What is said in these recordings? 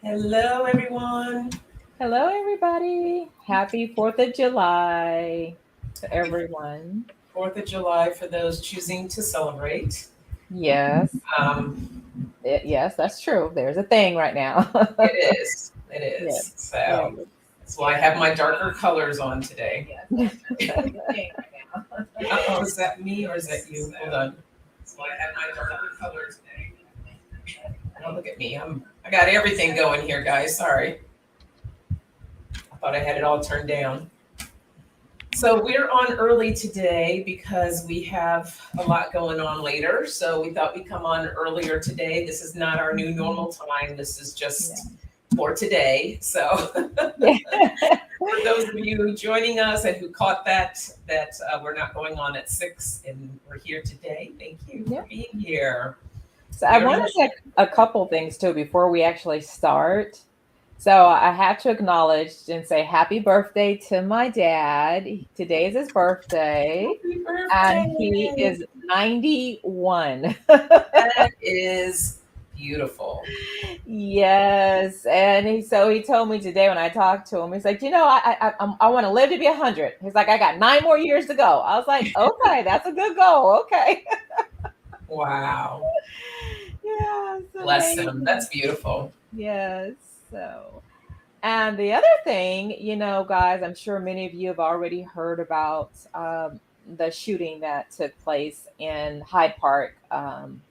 Hello, everyone. Hello, everybody. Happy 4th of July to Happy everyone. 4th of July for those choosing to celebrate. Yes, Um, yes, that's true. There's a thing right now. it is. It Yes, is. yes, So that's why I have my darker colors on today. yes, there's a thing right now. Oh, is that me or is that you? Hold on. That's why I have my darker colors today. Oh, look at me. I got everything going here, guys. Sorry. I thought I had it all turned down. So we're on early today because we have a lot going on later. So we thought we'd come on earlier today. This is not our new normal time. This is just for today. So Yeah. for those of you joining us and who caught that we're not going on at 6 and we're here today. Thank you Yeah. for being here. So I want to say a couple things too before we actually start. So I have to acknowledge and say happy birthday to my dad. Today is his birthday, Happy and he birthday. is 91. That is beautiful. Yes, and he told me today when I talked to him, he's like, I want to live to be 100. He's like, I got 9 more years to go. I was like, okay, that's a good goal. Okay. Wow. Yeah, it's Bless him. amazing. That's beautiful. Yes. So, and the other thing, guys, I'm sure many of you have already heard about the shooting that took place in Highland Park. I'm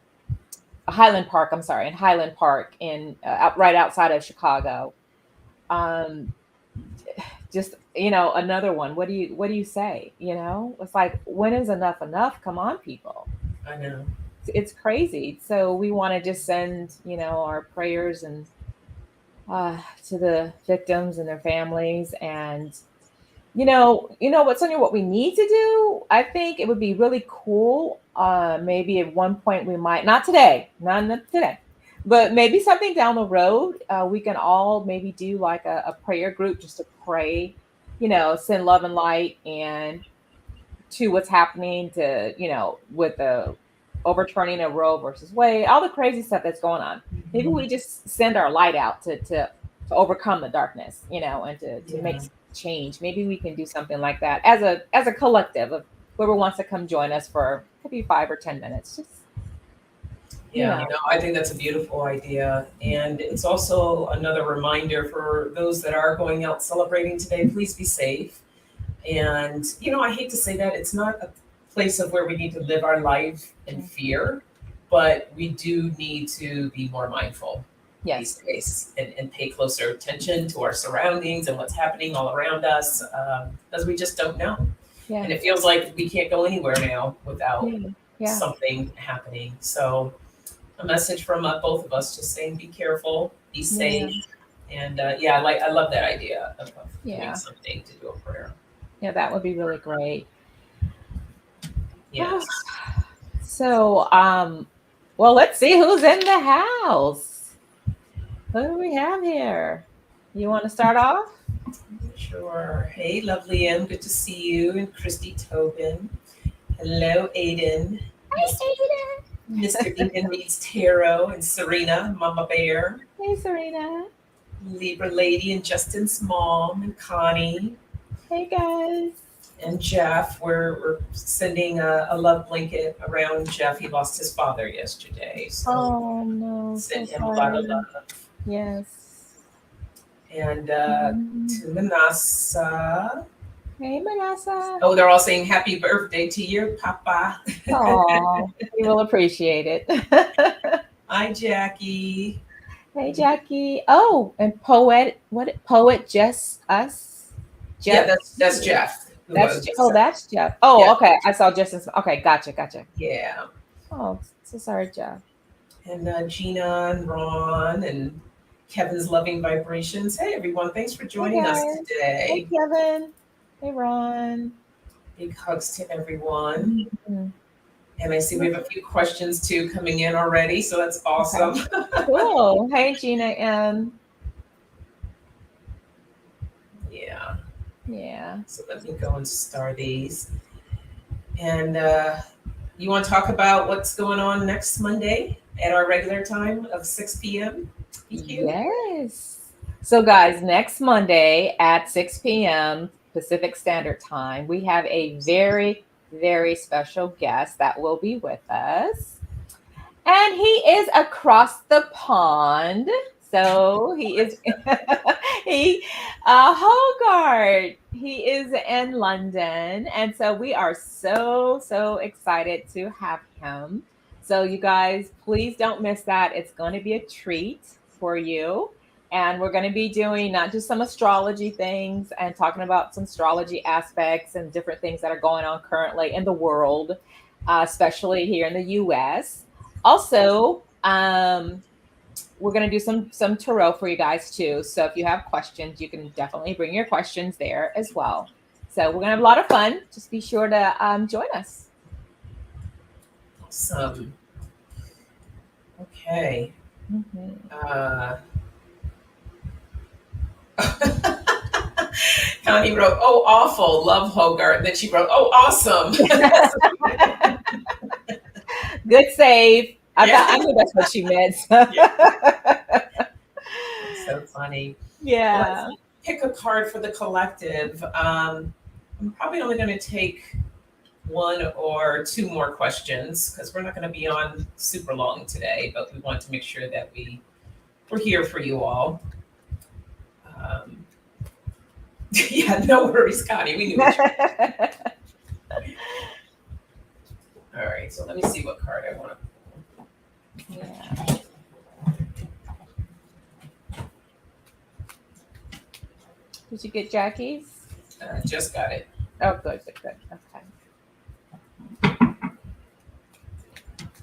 sorry, in Highland Park, right outside of Chicago. Um, just another one. What do you say? It's like, when is enough enough? Come on, people. I know. It's crazy. So we want to just send our prayers and to the victims and their families. And what we need to do. I think it would be really cool. Maybe at one point we might, not today, not today, but maybe something down the road. We can all maybe do like a prayer group just to pray. Send love and light and to what's happening to with the overturning of Roe versus Wade, all the crazy stuff that's going on. Maybe we just send our light out to overcome the darkness, and to make Yeah. change. Maybe we can do something like that as a collective of whoever wants to come join us for could be 5 or 10 minutes. Just you Yeah, know, no, I think that's a beautiful idea. And it's also another reminder for those that are going out celebrating today, please be safe. And, I hate to say that it's not a place of where we need to live our life in fear, but we do need to be more mindful these yes, days and pay closer attention to our surroundings and what's happening all around us, because we just don't know. yeah, And it feels like we can't go anywhere now without yeah, yeah, something happening. So, a message from both of us just saying be careful, be yeah, safe. And yeah, I love that idea of doing yeah, something to do a prayer. yeah. That would be really great. Yes. So, well, let's see who's in the house. Who do we have here? You want to start off? Sure. Hey, lovely M, good to see you. And Christy Tobin. Hello, Aiden. Miss- Mr. Eden meets Tarot and Serena, Mama Bear, Hey, Serena. Libra Lady, and Justin's mom, and Connie, Hey, guys. and Jeff. We're sending a love blanket around Jeff. He lost his father yesterday. So Oh no, so send him a lot of sorry. love. Yes. And Mhm. to Manasa. Hey, Manasa. Oh, they're all saying happy birthday to your papa. Oh, we will appreciate it. Hi, Jackie. Hey, Jackie. Oh, and poet just us? Yeah, Jeff? that's Jeff. Who just said. That's Jeff. Yeah, Oh, okay. I saw Justin's. Okay, gotcha. yeah. Oh, so sorry, Jeff. And Gina and Ron and Kevin's loving vibrations. Hey, everyone. Thanks for Hey, joining us guys. Hey, today. Kevin. Hey, Ron. Big hugs to everyone. Mhm. And I see we have a few questions too coming in already, so that's Okay. awesome. Cool. Hey, Gina M. Yeah. Yeah. So let me go and star these. And you want to talk about what's going on next Monday? at our regular time of 6 p.m. EQ. Yes. So, guys, next Monday at 6 p.m. Pacific Standard Time, we have a very, very special guest that will be with us. And he is across the pond. So he is he Hogart. He is in London. And so we are so excited to have him. So you guys, please don't miss that. It's going to be a treat for you. And we're going to be doing not just some astrology things and talking about some astrology aspects and different things that are going on currently in the world, especially here in the US. Also, we're going to do some tarot for you guys too. So if you have questions, you can definitely bring your questions there as well. So we're going to have a lot of fun. Just be sure to join us. Awesome. Okay. Connie wrote, "Oh, awful, love Hogarth." Then she wrote, "Oh, awesome." Good save. I knew that's what she meant. So funny. Yeah. Let's pick a card for the collective. I'm probably only going to take one or two more questions because we're not going to be on super long today, but we want to make sure that we're here for you all. Yeah, no worries, Connie. We knew what you All right, so let me see what card I want to pull. Yeah. Did you get Jackie's? Just got it. Oh, good. Okay.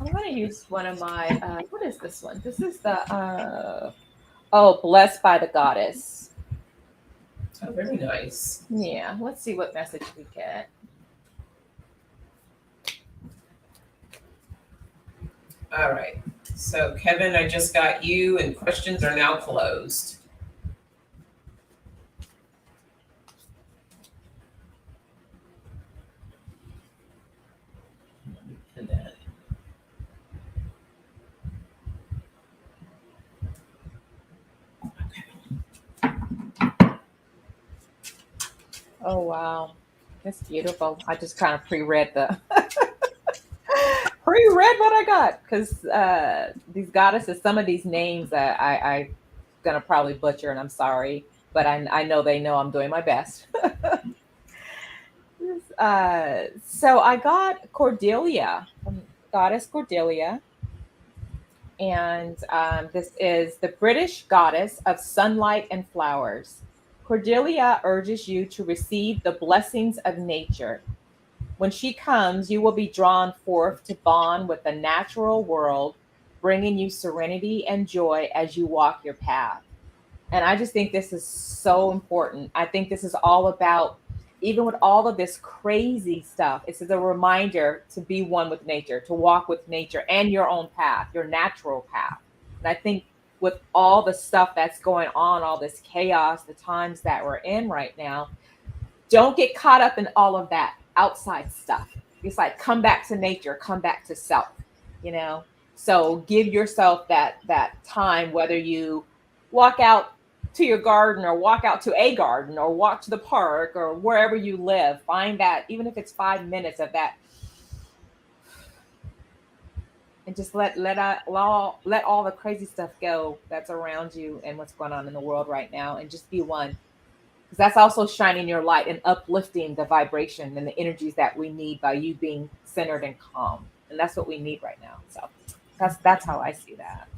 I'm going to use one of my, what is this one? This is the, Blessed by the Goddess. Oh, very nice. Yeah, let's see what message we get. All right. So, Kevin, I just got you, and questions are now closed. And then, Oh, wow. That's beautiful. I just kind of pre-read what I got because these goddesses, some of these names that I'm gonna probably butcher, and I'm sorry, but I know they know I'm doing my best. So I got Cordelia, goddess Cordelia, and this is the British goddess of sunlight and flowers. Cordelia urges you to receive the blessings of nature. When she comes, you will be drawn forth to bond with the natural world, bringing you serenity and joy as you walk your path. And I just think this is so important. I think this is all about, even with all of this crazy stuff, it's a reminder to be one with nature, to walk with nature and your own path, your natural path. And I think with all the stuff that's going on, all this chaos, the times that we're in right now, don't get caught up in all of that outside stuff. It's like, come back to nature, come back to self, you know? So give yourself that time, whether you walk out to your garden or walk out to a garden or walk to the park or wherever you live, find that, even if it's 5 minutes of that, and just let all the crazy stuff go that's around you and what's going on in the world right now, and just be one, because that's also shining your light and uplifting the vibration and the energies that we need by you being centered and calm, and that's what we need right now. So that's how I see that.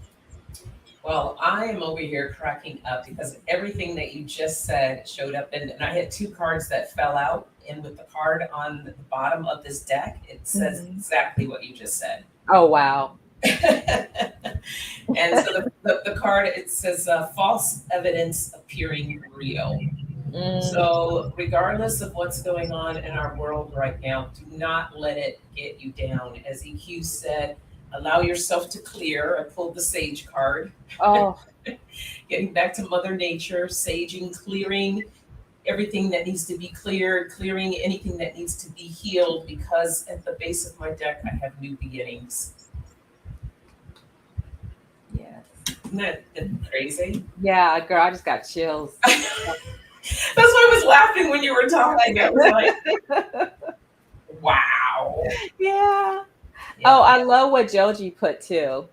Well, I am over here cracking up because everything that you just said showed up, and I had two cards that fell out, and with the card on the bottom of this deck, it says exactly what you just said. Oh, wow. And so the card, it says false evidence appearing real. So regardless of what's going on in our world right now, do not let it get you down. As EQ said, allow yourself to clear. I pulled the Sage card. Oh. Getting back to Mother Nature, saging, clearing everything that needs to be cleared, clearing anything that needs to be healed, because at the base of my deck, I have new beginnings. Isn't that crazy? Yeah, girl, I just got chills. That's why I was laughing when you were talking. I was like, wow. Yeah. Yeah. Oh, I love what Joji put too,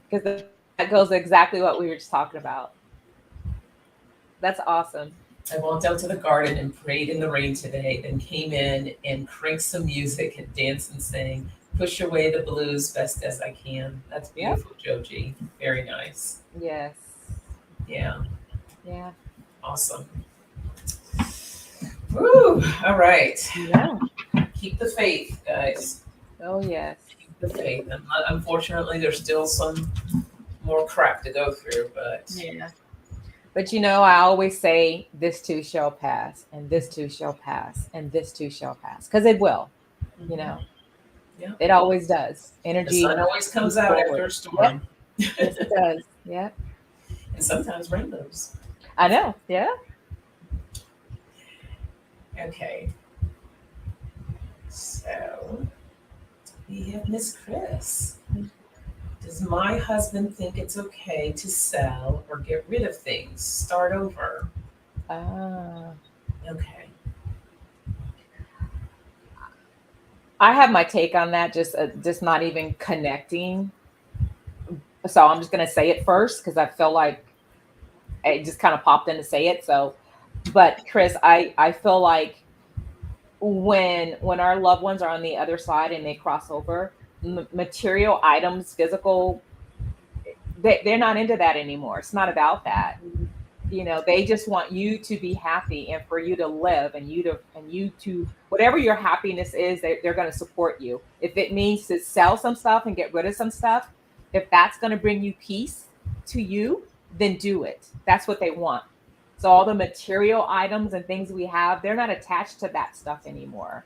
because that goes exactly what we were just talking about. That's awesome. I walked out to the garden and prayed in the rain today, then came in and cranked some music and danced and sang, push away the blues best as I can. That's Yep. beautiful, Joji. Very nice. Yes. Yeah, Yeah. awesome. Woo! All right. Yeah. Keep the faith, guys. Oh yes. Keep the faith. And unfortunately, there's still some more crap to go through, but Yeah. But I always say this too shall pass, and this too shall pass, and this too shall pass. Because it will, you know. Yeah. It always does. The Energy sun always comes moves out forward. after a storm. Yep. Yes, it does. Yeah. And sometimes rainbows. I know. Yeah. Okay. So we have Miss Chris. Does my husband think it's okay to sell or get rid of things? Start over. Ah. Okay. I have my take on that. Just not even connecting. So I'm just gonna say it first because I feel like it just kind of popped in to say it. So, but Chris, I feel like when our loved ones are on the other side and they cross over, material items, physical, they're not into that anymore. It's not about that. They just want you to be happy and for you to live and you to whatever your happiness is, they're going to support you. If it means to sell some stuff and get rid of some stuff, if that's going to bring you peace to you, then do it. That's what they want. So all the material items and things we have, they're not attached to that stuff anymore.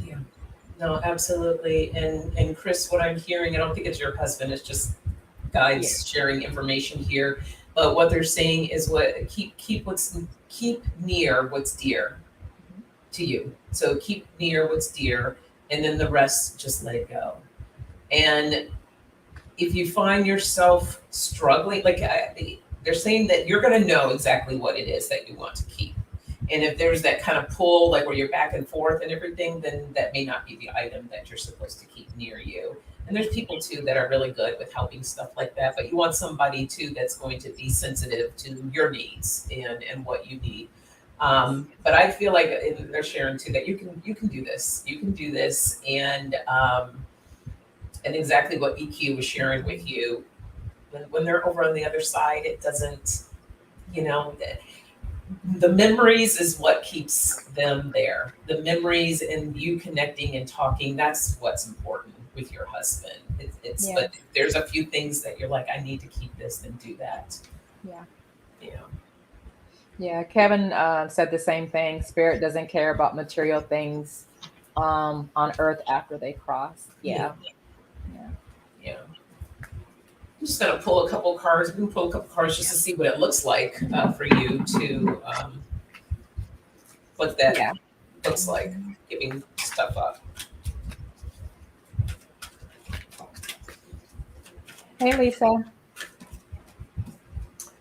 Yeah. No, absolutely. And Chris, what I'm hearing, I don't think it's your husband, it's just guys sharing information here. But what they're saying is keep near what's dear to you. So keep near what's dear, and then the rest just let it go. And if you find yourself struggling, they're saying that you're going to know exactly what it is that you want to keep. And if there's that kind of pull, like where you're back and forth and everything, then that may not be the item that you're supposed to keep near you. And there's people too that are really good with helping stuff like that, but you want somebody too that's going to be sensitive to your needs and what you need. But I feel like they're sharing too that you can do this. You can do this, and exactly what EQ was sharing with you. When they're over on the other side, it doesn't, the memories is what keeps them there. The memories and you connecting and talking, that's what's important with your husband. But there's a few things that you're like, I need to keep this and do that. Yeah. Yeah. Yeah. Kevin said the same thing. Spirit doesn't care about material things on earth after they cross. Yeah. I'm just going to pull a couple cards. We can pull a couple cards just to see what it looks like for you to what that looks like, giving stuff up. Hey, Lisa.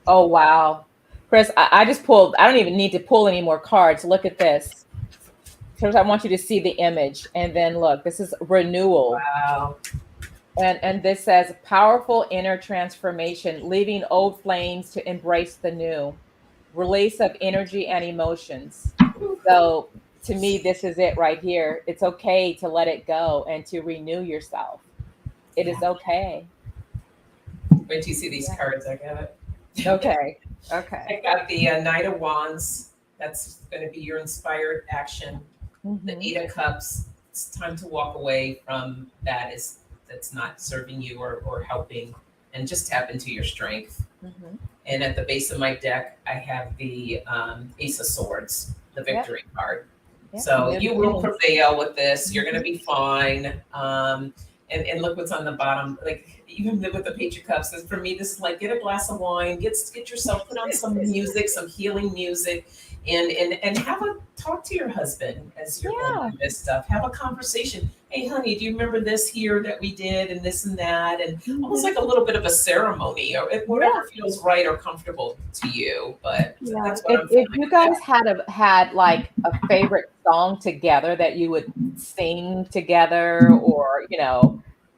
Oh, wow. Chris, I just pulled. I don't even need to pull any more cards. Look at this. First, I want you to see the image. And then look, this is renewal. Wow. And this says powerful inner transformation, leaving old flames to embrace the new, release of energy and emotions. So to me, this is it right here. It's okay to let it go and to renew yourself. It is okay. Wait till you see these cards. I got it. Okay. I got the Knight of Wands. That's going to be your inspired action. Mm-hmm. The Eight of Cups. It's time to walk away from that's not serving you or helping, and just tap into your strength. Mm-hmm. And at the base of my deck, I have the Ace of Swords, the victory card. Yep. So you will prevail with this. You're going to be fine. And look what's on the bottom. Like even with the Page of Cups, for me, this is like get a glass of wine, get yourself, put on some music, some healing music, and have a talk to your husband as you're going through this stuff. Have a conversation. Hey, honey, do you remember this here that we did, and this and that, and almost like a little bit of a ceremony, or whatever feels right or comfortable to you. But that's what I'm feeling. If you guys had like a favorite song together that you would sing together, or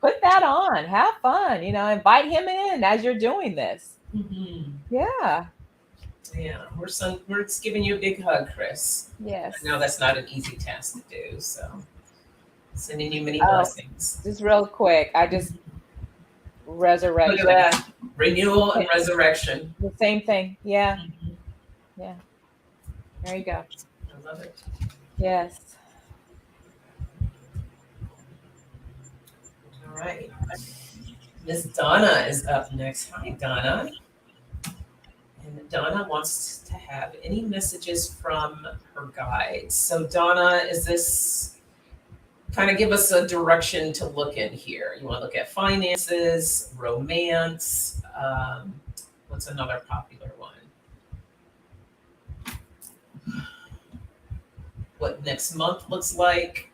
put that on, have fun, invite him in as you're doing this. Mm-hmm. Yeah, we're just giving you a big hug, Chris. Yes. I know that's not an easy task to do, so sending you many blessings. Just real quick, I just resurrection. Look at that. Renewal and resurrection. The same thing. Yeah. Mm-hmm. Yeah. There you go. I love it. Yes. All right. Miss Donna is up next. Hi, Donna. And Donna wants to have any messages from her guides. So Donna, is this kind of give us a direction to look in here? You want to look at finances, romance, what's another popular one? What next month looks like?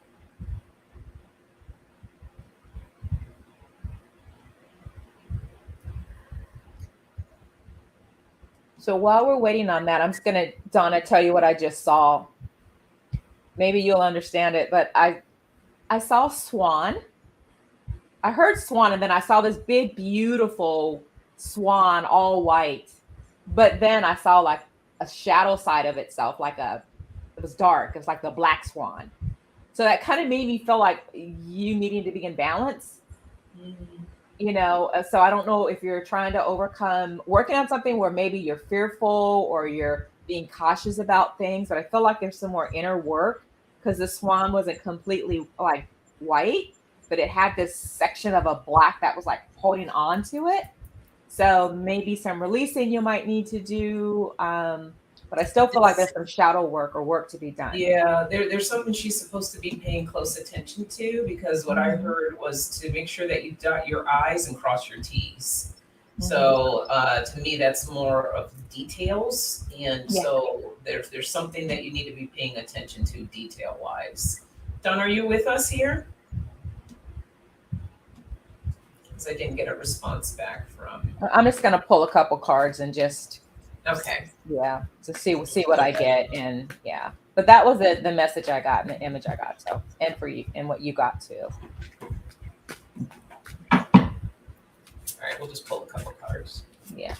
So while we're waiting on that, I'm just going to, Donna, tell you what I just saw. Maybe you'll understand it, but I saw swan. I heard swan, and then I saw this big, beautiful swan, all white. But then I saw like a shadow side of itself, it was dark. It was like the black swan. So that kind of made me feel like you needing to be in balance. Mm-hmm. So I don't know if you're trying to working on something where maybe you're fearful or you're being cautious about things, but I feel like there's some more inner work, because the swan wasn't completely like white, but it had this section of a black that was like holding on to it. So maybe some releasing you might need to do. But I still feel like there's some shadow work or work to be done. Yeah, there's something she's supposed to be paying close attention to, because what I heard was to make sure that you dot your I's and cross your T's. Mm-hmm. So to me, that's more of details. And so there's something that you need to be paying attention to detail-wise. Don, are you with us here? Because I didn't get a response back from... I'm just going to pull a couple cards and just... Okay. Yeah, to see what I get, and but that was the message I got and the image I got. So, and for you and what you got too. All right, we'll just pull a couple cards. Yeah.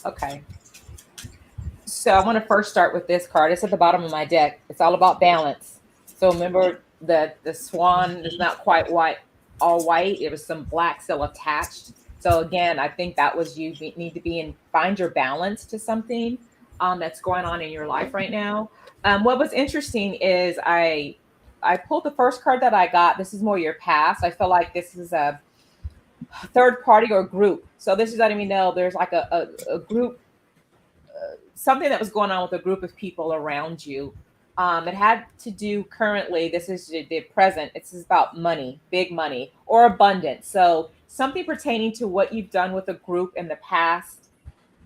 Okay. So I want to first start with this card. It's at the bottom of my deck. It's all about balance. So remember the swan is not quite white, all white. It was some black still attached. So again, I think that was you need to find your balance to something that's going on in your life right now. What was interesting is I pulled the first card that I got. This is more your past. I feel like this is a third party or group. So this is letting me know there's like a group, something that was going on with a group of people around you. It had to do currently, this is the present, it's about money, big money or abundance. So something pertaining to what you've done with a group in the past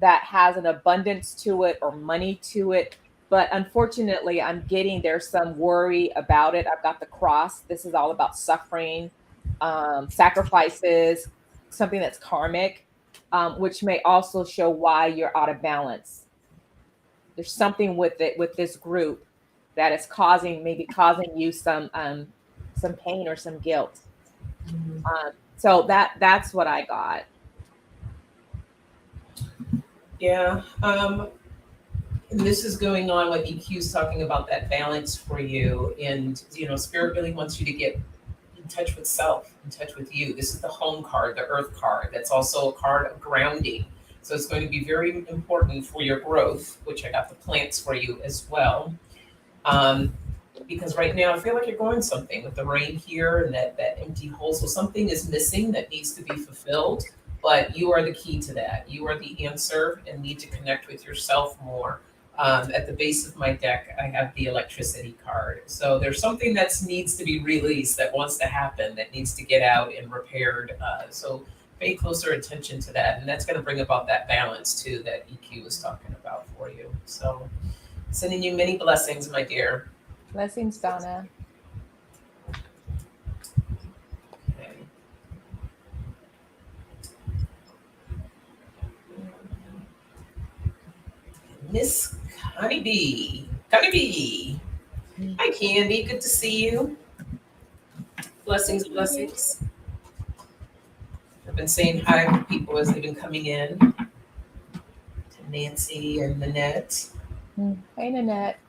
that has an abundance to it or money to it. But unfortunately, I'm getting there's some worry about it. I've got the cross. This is all about suffering, sacrifices, something that's karmic, which may also show why you're out of balance. There's something with it, with this group, that is causing you some pain or some guilt. Mm-hmm. So that's what I got. Yeah. And this is going on, like EQ's talking about that balance for you. And, Spirit really wants you to get in touch with self, in touch with you. This is the home card, the earth card. That's also a card of grounding. So it's going to be very important for your growth, which I got the plants for you as well. Because right now I feel like you're going something with the rain here and that empty hole. So something is missing that needs to be fulfilled, but you are the key to that. You are the answer and need to connect with yourself more. At the base of my deck, I have the electricity card. So there's something that needs to be released, that wants to happen, that needs to get out and repaired. So pay closer attention to that. And that's going to bring about that balance too that EQ was talking about for you. So sending you many blessings, my dear. Blessings, Donna. Okay. Miss Connie B. Connie B. Hi, Candy. Good to see you. Blessings, blessings. I've been saying hi to people as they've been coming in. To Nancy and Nanette. Hey, Nanette.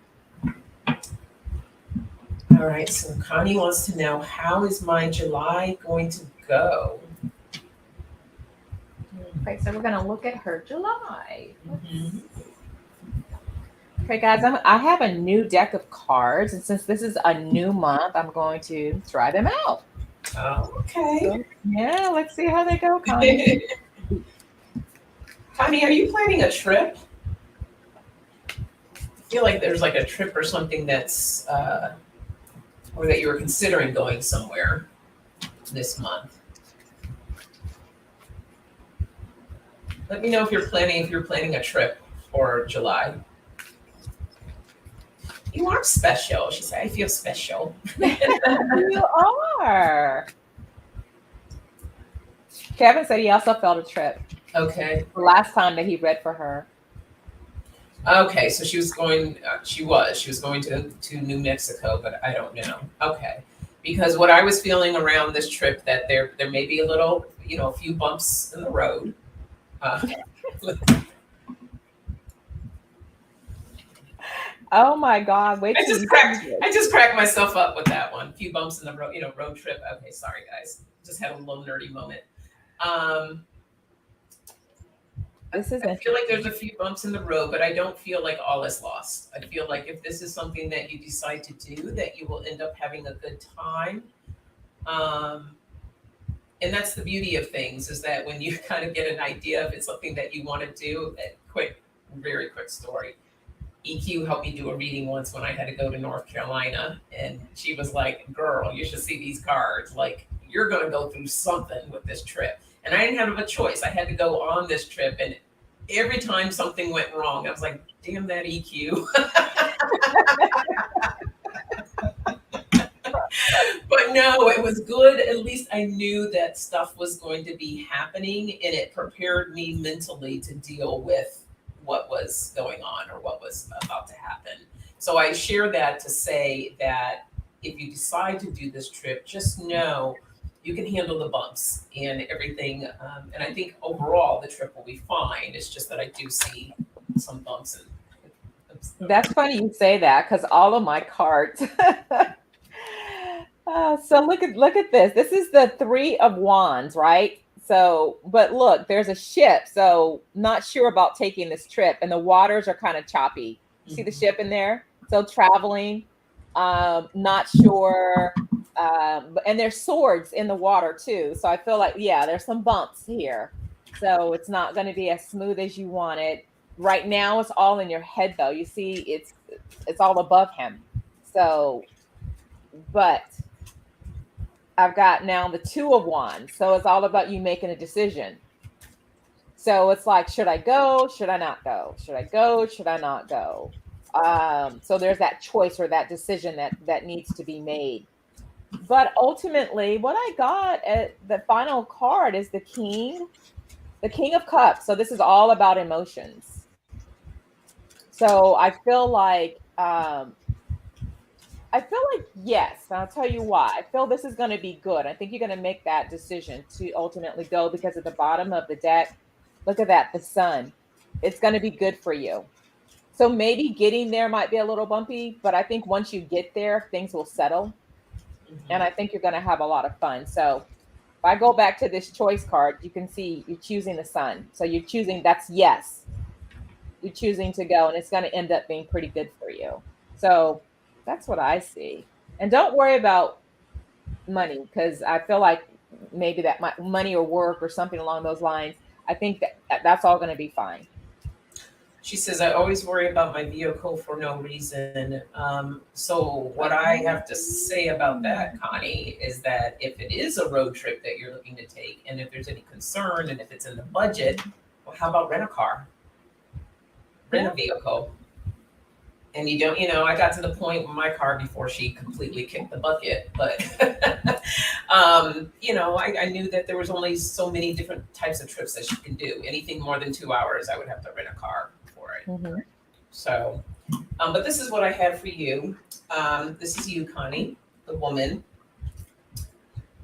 All right, so Connie wants to know, how is my July going to go? Okay, so we're going to look at her July. Mm-hmm. Okay, guys, I have a new deck of cards, and since this is a new month, I'm going to try them out. Oh, okay. So, yeah, let's see how they go, Connie. Connie, are you planning a trip? I feel like there's like a trip or something that's, or that you were considering going somewhere this month. Let me know if you're planning a trip for July. You are special. She said, I feel special. You are. Kevin said he also felt a trip. Okay. The last time that he read for her. Okay, so she was going. She was going to New Mexico, but I don't know. Okay, because what I was feeling around this trip, that there may be a little, a few bumps in the road. Oh my God! Wait, I just cracked myself up with that one. A few bumps in the road, road trip. Okay, sorry guys, just had a little nerdy moment. I feel like there's a few bumps in the road, but I don't feel like all is lost. I feel like if this is something that you decide to do, that you will end up having a good time. And that's the beauty of things, is that when you kind of get an idea if it's something that you want to do, very quick story. EQ helped me do a reading once when I had to go to North Carolina, and she was like, girl, you should see these cards. Like, you're going to go through something with this trip. And I didn't have a choice. I had to go on this trip, and every time something went wrong, I was like, damn that EQ. But no, it was good. At least I knew that stuff was going to be happening, and it prepared me mentally to deal with what was going on or what was about to happen. So I share that to say that if you decide to do this trip, just know you can handle the bumps and everything. And I think overall the trip will be fine. It's just that I do see some bumps. That's funny you say that, because all of my cards. So look at this. This is the 3 of Wands, right? So, but look, there's a ship. So not sure about taking this trip, and the waters are kind of choppy. You see the ship in there? So traveling, not sure. And there's swords in the water too. So I feel like, yeah, there's some bumps here. So it's not going to be as smooth as you want it. Right now, it's all in your head though. You see, it's all above him. So, but I've got now the 2 of Wands. So it's all about you making a decision. So it's like, should I go? Should I not go? Should I go? Should I not go? So there's that choice or that decision that needs to be made. But ultimately, what I got at the final card is the King of Cups. So this is all about emotions. So I feel like, yes, and I'll tell you why. I feel this is going to be good. I think you're going to make that decision to ultimately go, because at the bottom of the deck, look at that, the Sun. It's going to be good for you. So maybe getting there might be a little bumpy, but I think once you get there, things will settle. And I think you're going to have a lot of fun. So if I go back to this choice card, you can see you're choosing the Sun. So you're choosing, that's yes. You're choosing to go, and it's going to end up being pretty good for you. So That's what I see. And don't worry about money because I feel like maybe that money or work or something along those lines. I think that's all going to be fine. She says, I always worry about my vehicle for no reason. So, what I have to say about that, Connie, is that if it is a road trip that you're looking to take, and if there's any concern, and if it's in the budget, well, how about rent a car? Rent a vehicle. And you don't, I got to the point with my car before she completely kicked the bucket, but, I knew that there was only so many different types of trips that she can do. Anything more than 2 hours, I would have to rent a car for it. Mm-hmm. So, but this is what I have for you. This is you, Connie, the woman,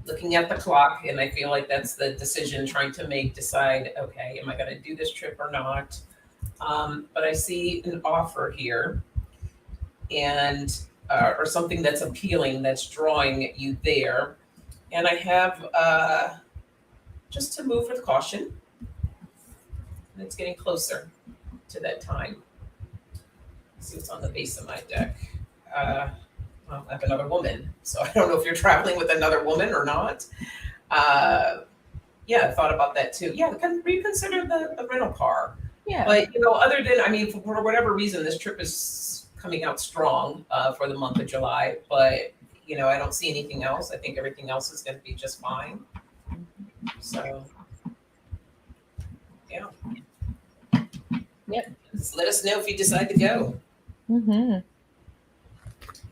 looking at the clock, and I feel like that's the decision trying to decide, okay, am I going to do this trip or not? But I see an offer here, and or something that's appealing, that's drawing you there. And I have just to move with caution, and it's getting closer to that time. Let's see what's on the base of my deck. Well, I have another woman, so I don't know if you're traveling with another woman or not. Yeah, I thought about that too. Yeah, reconsider the rental car. Yeah. But other than, for whatever reason, this trip is coming out strong for the month of July. But I don't see anything else. I think everything else is going to be just fine. So, yeah. Yep. Just let us know if you decide to go. Mm-hmm.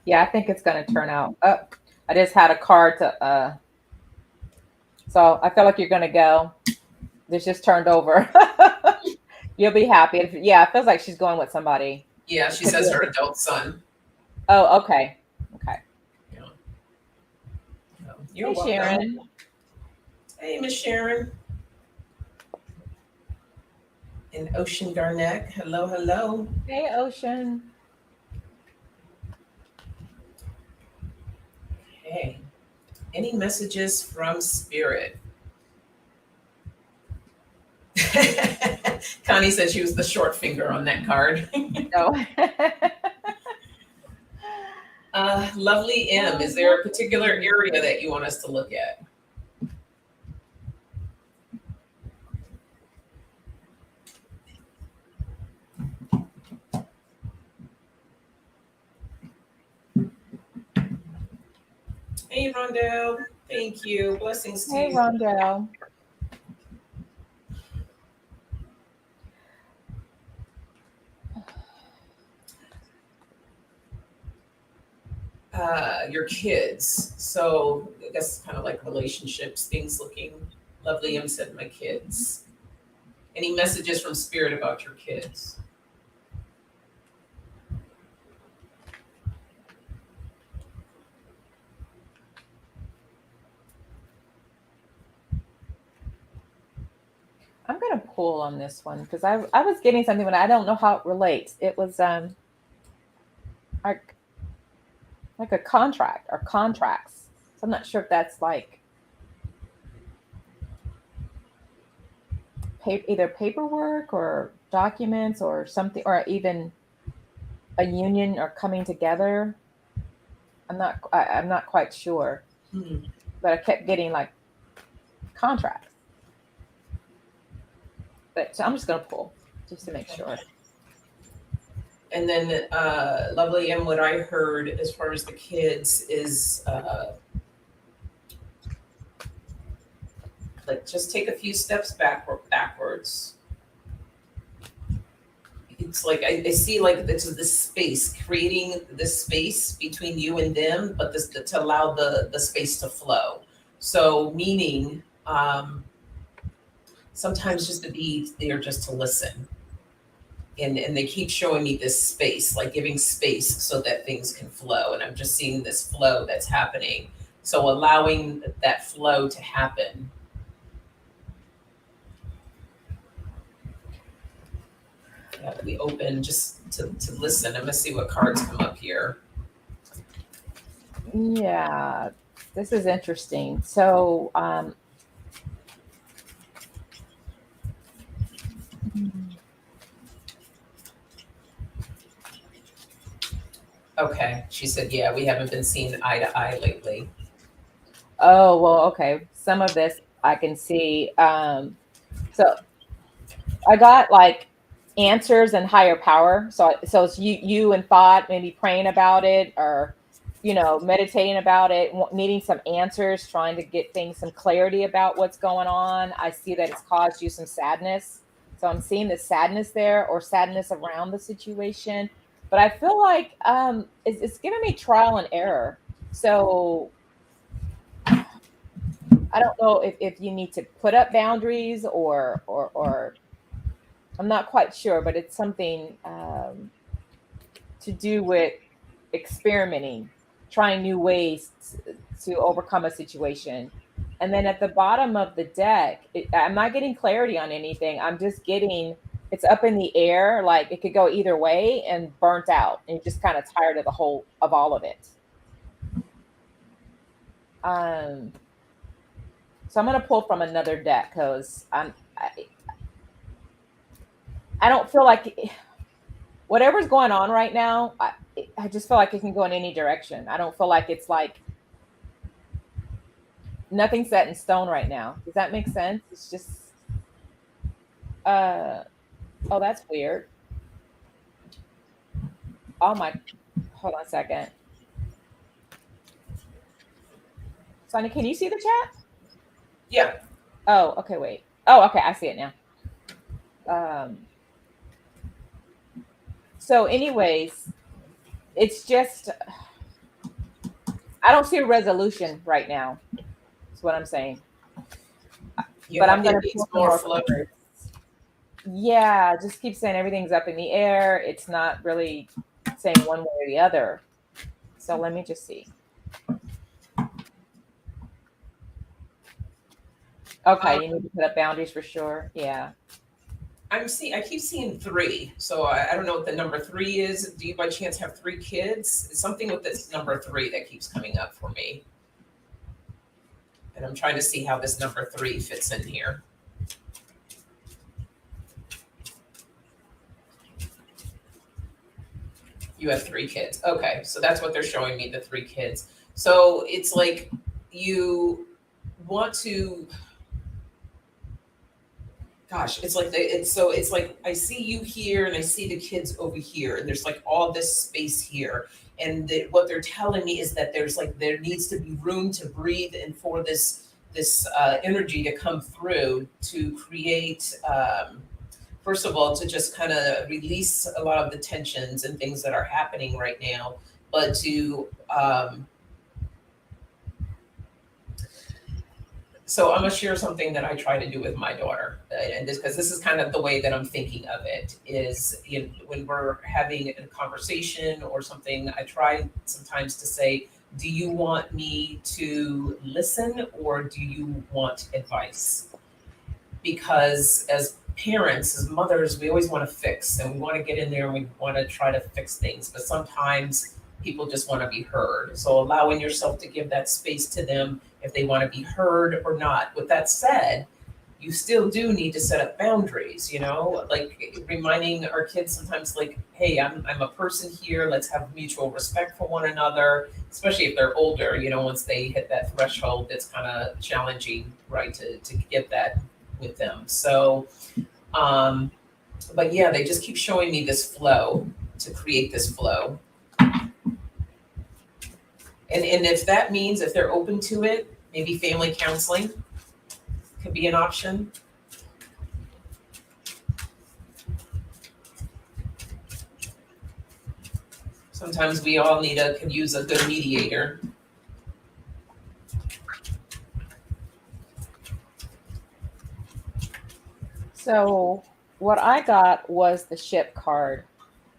Yeah, I think it's going to turn out. I just had a card to. So I feel like you're going to go. This just turned over. You'll be happy. Yeah, it feels like she's going with somebody. Yeah, she says her adult son. Oh, okay. Okay. Yeah. You're hey, welcome. Sharon. Hey, Miss Sharon. And Ocean Garnett. Hello, hello. Hey, Ocean. Okay. Any messages from Spirit? Connie said she was the short finger on that card. No. Lovely M, is there a particular area that you want us to look at? Hey, Rondell. Thank you. Blessings to you. Hey, Rondell. Your kids. So I guess kind of like relationships, things looking lovely. M said my kids. Any messages from Spirit about your kids? I'm going to pull on this one because I was getting something, but I don't know how it relates. It was like a contract or contracts. So I'm not sure if that's like either paperwork or documents or something, or even a union or coming together. I'm not quite sure, but I kept getting like contracts. But so I'm just going to pull just to make sure. And then lovely M, what I heard as far as the kids is like just take a few steps backwards. It's like I see like this space, creating this space between you and them, but this to allow the space to flow. So meaning sometimes just to be there, just to listen. And they keep showing me this space, like giving space so that things can flow. And I'm just seeing this flow that's happening. So allowing that flow to happen. We open just to listen. I'm gonna see what cards come up here. Yeah, this is interesting. So Okay. She said, yeah, we haven't been seeing eye to eye lately. Oh, well, okay. Some of this I can see. So I got like answers and higher power. So it's you in thought, maybe praying about it or meditating about it, needing some answers, trying to get things some clarity about what's going on. I see that it's caused you some sadness. So I'm seeing the sadness there or sadness around the situation. But I feel like it's giving me trial and error. So I don't know if you need to put up boundaries or I'm not quite sure, but it's something to do with experimenting, trying new ways to overcome a situation. And then at the bottom of the deck, I'm not getting clarity on anything. I'm just getting it's up in the air, like it could go either way and burnt out, and you're just kind of tired of the whole of all of it. Um, so I'm gonna pull from another deck because I don't feel like whatever's going on right now. I just feel like it can go in any direction. I don't feel like it's like nothing's set in stone right now. Does that make sense? It's just uh oh, that's weird. Oh my, hold on a second. Sonny, can you see the chat? Yeah. Oh, okay, wait. Oh, okay, I see it now. So anyways, it's just I don't see a resolution right now. That's what I'm saying. But Yeah. I'm It gonna needs pull some more more flow. cards. Yeah, just keep saying everything's up in the air. It's not really saying one way or the other. So let me just see. Okay, you need to put up boundaries for sure. Yeah. I keep seeing three. So I don't know what the number three is. Do you by chance have three kids? It's something with this number three that keeps coming up for me. And I'm trying to see how this number three fits in here. You have three kids. Okay. So that's what they're showing me, the three kids. So it's like you want to gosh, it's like I see you here and I see the kids over here, and there's like all this space here. And what they're telling me is that there needs to be room to breathe and for this energy to come through to create first of all to just kind of release a lot of the tensions and things that are happening right now, but to so I'm gonna share something that I try to do with my daughter, and this because this is kind of the way that I'm thinking of it. Is when we're having a conversation or something, I try sometimes to say, "Do you want me to listen or do you want advice?" Because as parents, as mothers, we always want to fix and we want to get in there and we want to try to fix things, but sometimes people just want to be heard. So allowing yourself to give that space to them if they want to be heard or not. With that said, you still do need to set up boundaries, like reminding our kids sometimes like, hey, I'm a person here, let's have mutual respect for one another, especially if they're older, once they hit that threshold, it's kind of challenging, right, to get that with them. So, but yeah, they just keep showing me this flow to create this flow. And if that means if they're open to it, maybe family counseling could be an option. Sometimes we all could use a good mediator. So what I got was the ship card.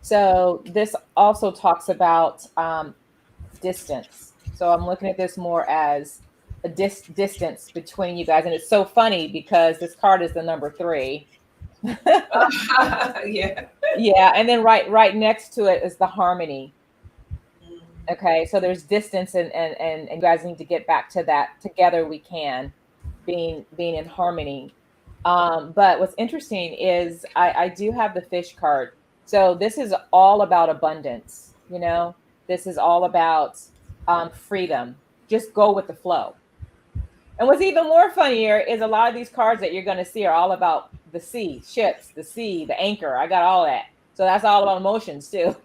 So this also talks about distance. So I'm looking at this more as a distance between you guys. And it's so funny because this card is the number 3. Yeah. Yeah. And then right next to it is the harmony. Okay. So there's distance and you guys need to get back to that. Together we can being in harmony. But what's interesting is I do have the fish card. So this is all about abundance, This is all about freedom. Just go with the flow. And what's even more funnier is a lot of these cards that you're going to see are all about the sea, ships, the sea, the anchor. I got all that. So that's all about emotions too.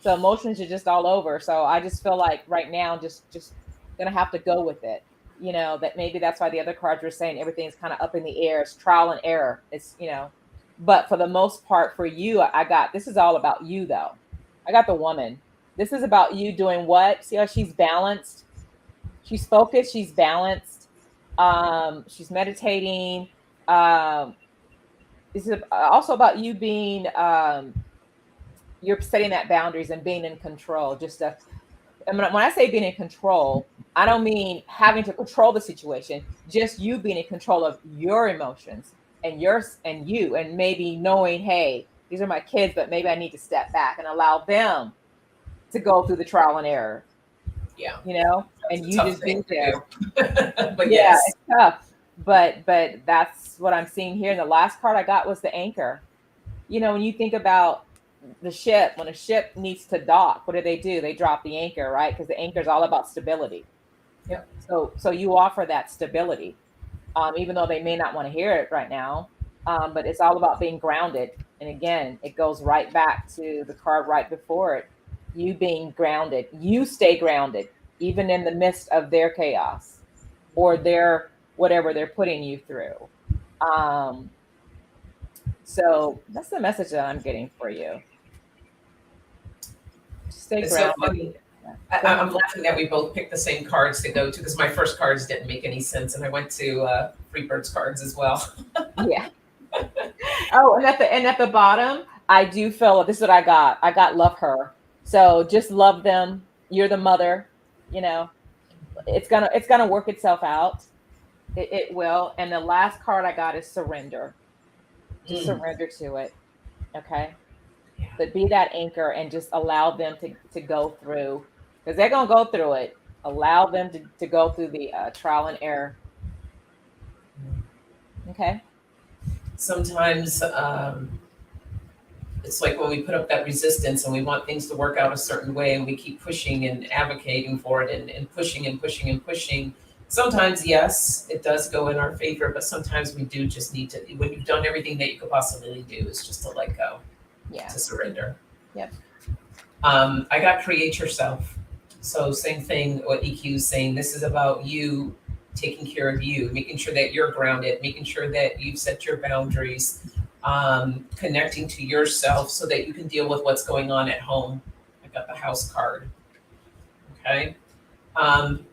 So emotions are just all over. So I just feel like right now, just going to have to go with it. You know, that maybe that's why the other cards were saying everything's kind of up in the air. It's trial and error. It's, you know, but for the most part for you, I got, this is all about you though. I got the woman. This is about you doing what? See how she's balanced? She's focused. She's balanced. She's meditating. This is also about you being, you're setting that boundaries and being in control. And when I say being in control, I don't mean having to control the situation, just you being in control of your emotions and you, and maybe knowing, hey, these are my kids, but maybe I need to step back and allow them to go through the trial and error. Yeah. You know, That's and a you tough just thing be to there. But Yeah, yes. it's tough. But that's what I'm seeing here. And the last card I got was the anchor. You know, when you think about the ship, when a ship needs to dock, what do? They drop the anchor, right? Because the anchor is all about stability. Yep. So you offer that stability, even though they may not want to hear it right now. But it's all about being grounded. And again, it goes right back to the card right before it. You being grounded. You stay grounded, even in the midst of their chaos or their whatever they're putting you through. So that's the message that I'm getting for you. Stay It's grounded. so funny. I'm laughing that we both picked the same cards to go to because my first cards didn't make any sense, and I went to Freebird's cards as well. Yeah. Oh, and at the bottom, I do feel this is what I got. I got love her. So just love them. You're the mother. You know, it's gonna work itself out. It will. And the last card I got is surrender. Just surrender to it. Okay. Yeah. But be that anchor and just allow them to go through, because they're gonna go through it. Allow them to go through the trial and error. Okay. Sometimes it's like when we put up that resistance and we want things to work out a certain way and we keep pushing and advocating for it and pushing and pushing and pushing. Sometimes, yes, it does go in our favor, but sometimes we do just need to, when you've done everything that you could possibly do, is just to let go. Yeah. To surrender. Yep. I got create yourself. So same thing, what EQ is saying, this is about you taking care of you, making sure that you're grounded, making sure that you've set your boundaries, connecting to yourself so that you can deal with what's going on at home. I got the house card. Okay.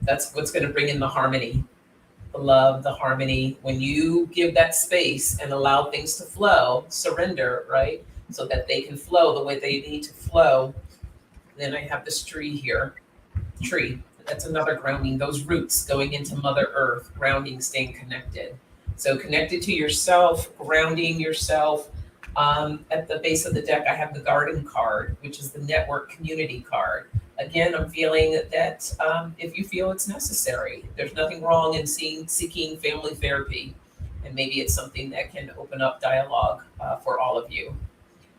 That's what's going to bring in the harmony, the love, the harmony. When you give that space and allow things to flow, surrender, right? So that they can flow the way they need to flow. Then I have this tree here. Tree. That's another grounding. Those roots going into Mother Earth, grounding, staying connected. So connected to yourself, grounding yourself. At the base of the deck, I have the garden card, which is the network community card. Again, I'm feeling that if you feel it's necessary, there's nothing wrong in seeking family therapy. And maybe it's something that can open up dialogue for all of you.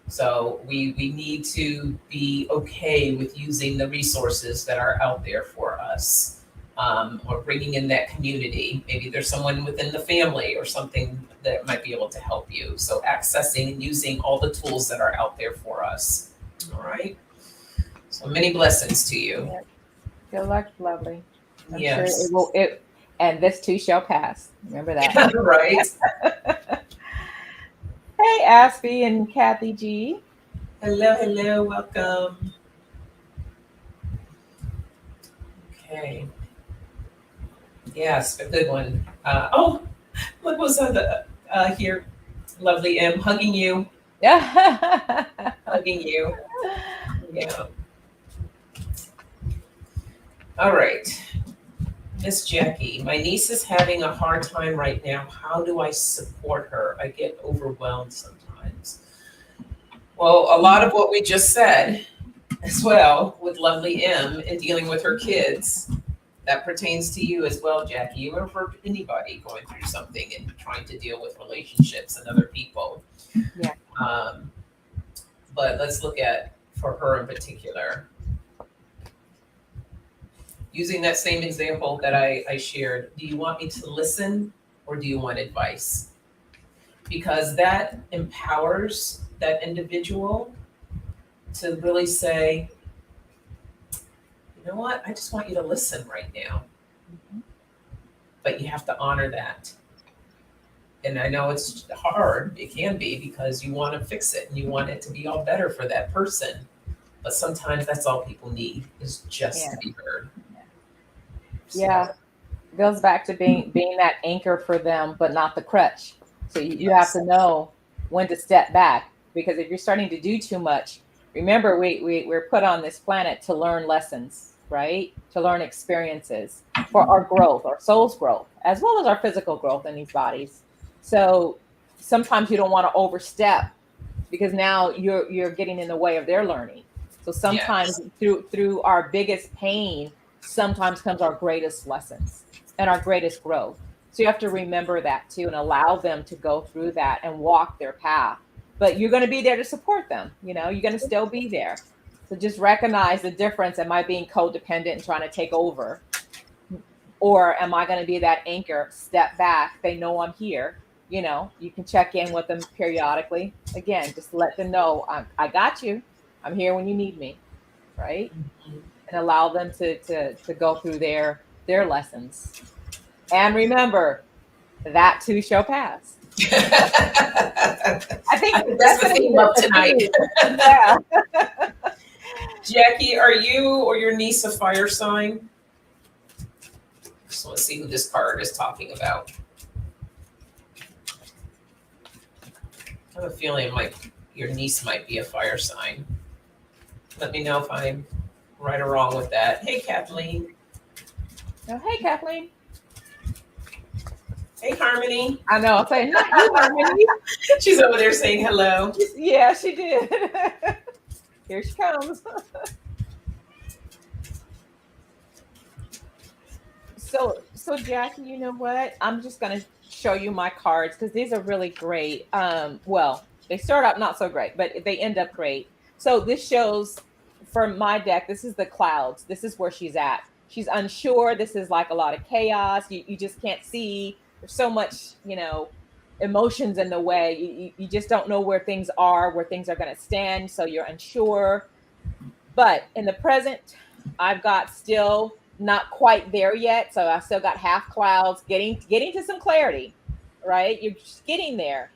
So we need to be okay with using the resources that are out there for us, or bringing in that community. Maybe there's someone within the family or something that might be able to help you. So accessing and using all the tools that are out there for us. All right. So many blessings to you. Yep. Good luck, lovely. I'm Yes. sure it will. And this too shall pass. Remember that. Right. Hey, Aspie and Kathy G. Hello, welcome. Okay. Yes, a good one. Look what's on the here. Lovely M, hugging you. Yeah. Hugging you. Yeah. All right. Miss Jackie, my niece is having a hard time right now. How do I support her? I get overwhelmed sometimes. Well, a lot of what we just said as well with lovely M and dealing with her kids, that pertains to you as well, Jackie, or for anybody going through something and trying to deal with relationships and other people. Yeah. But let's look at for her in particular. using that same example that I shared, do you want me to listen or do you want advice? Because that empowers that individual to really say, you know what, I just want you to listen right now. But you have to honor that. And I know it's hard, it can be, because you want to fix it and you want it to be all better for that person. But sometimes that's all people need, is just to be heard. Yeah. It goes back to being that anchor for them, but not the crutch. So you have to know when to step back, because if you're starting to do too much, remember we're put on this planet to learn lessons, right? To learn experiences for our growth, our soul's growth, as well as our physical growth in these bodies. So sometimes you don't want to overstep, because now you're getting in the way of their learning. So sometimes through our biggest pain, sometimes comes our greatest lessons and our greatest growth. So you have to remember that too, and allow them to go through that and walk their path. But you're going to be there to support them. You're going to still be there. So just recognize the difference. Am I being codependent and trying to take over? Or am I going to be that anchor, step back? They know I'm here. You can check in with them periodically. Again, just let them know I got you. I'm here when you need me. Right. Mm-hmm. And allow them to go through their lessons. And remember, that too shall pass. I think that's the theme of tonight. Yeah. Jackie, are you or your niece a fire sign? Just want to see who this card is talking about. I have a feeling like your niece might be a fire sign. Let me know if I'm right or wrong with that. Hey, Kathleen. Oh, hey, Kathleen. Hey, Harmony. I know. I'm saying, not you, Harmony. She's over there saying hello. Yeah, she did. Here she comes. So Jackie, you know what? I'm just going to show you my cards, because these are really great. Well, they start out not so great, but they end up great. So this shows, for my deck, this is the clouds. This is where she's at. She's unsure. This is like a lot of chaos. You just can't see. There's so much, emotions in the way. You just don't know where things are going to stand. So you're unsure. But in the present, I've got still not quite there yet. So I still got half clouds, getting to some clarity, right? You're just getting there.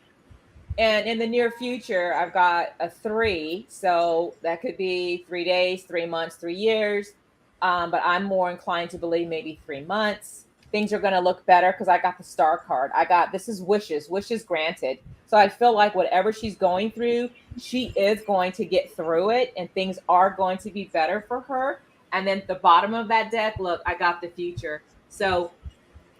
And in the near future, I've got a 3. So that could be 3 days, 3 months, 3 years. But I'm more inclined to believe maybe 3 months. Things are going to look better, because I got the star card. This is wishes granted. So I feel like whatever she's going through, she is going to get through it, and things are going to be better for her. And then at the bottom of that deck, look, I got the future. So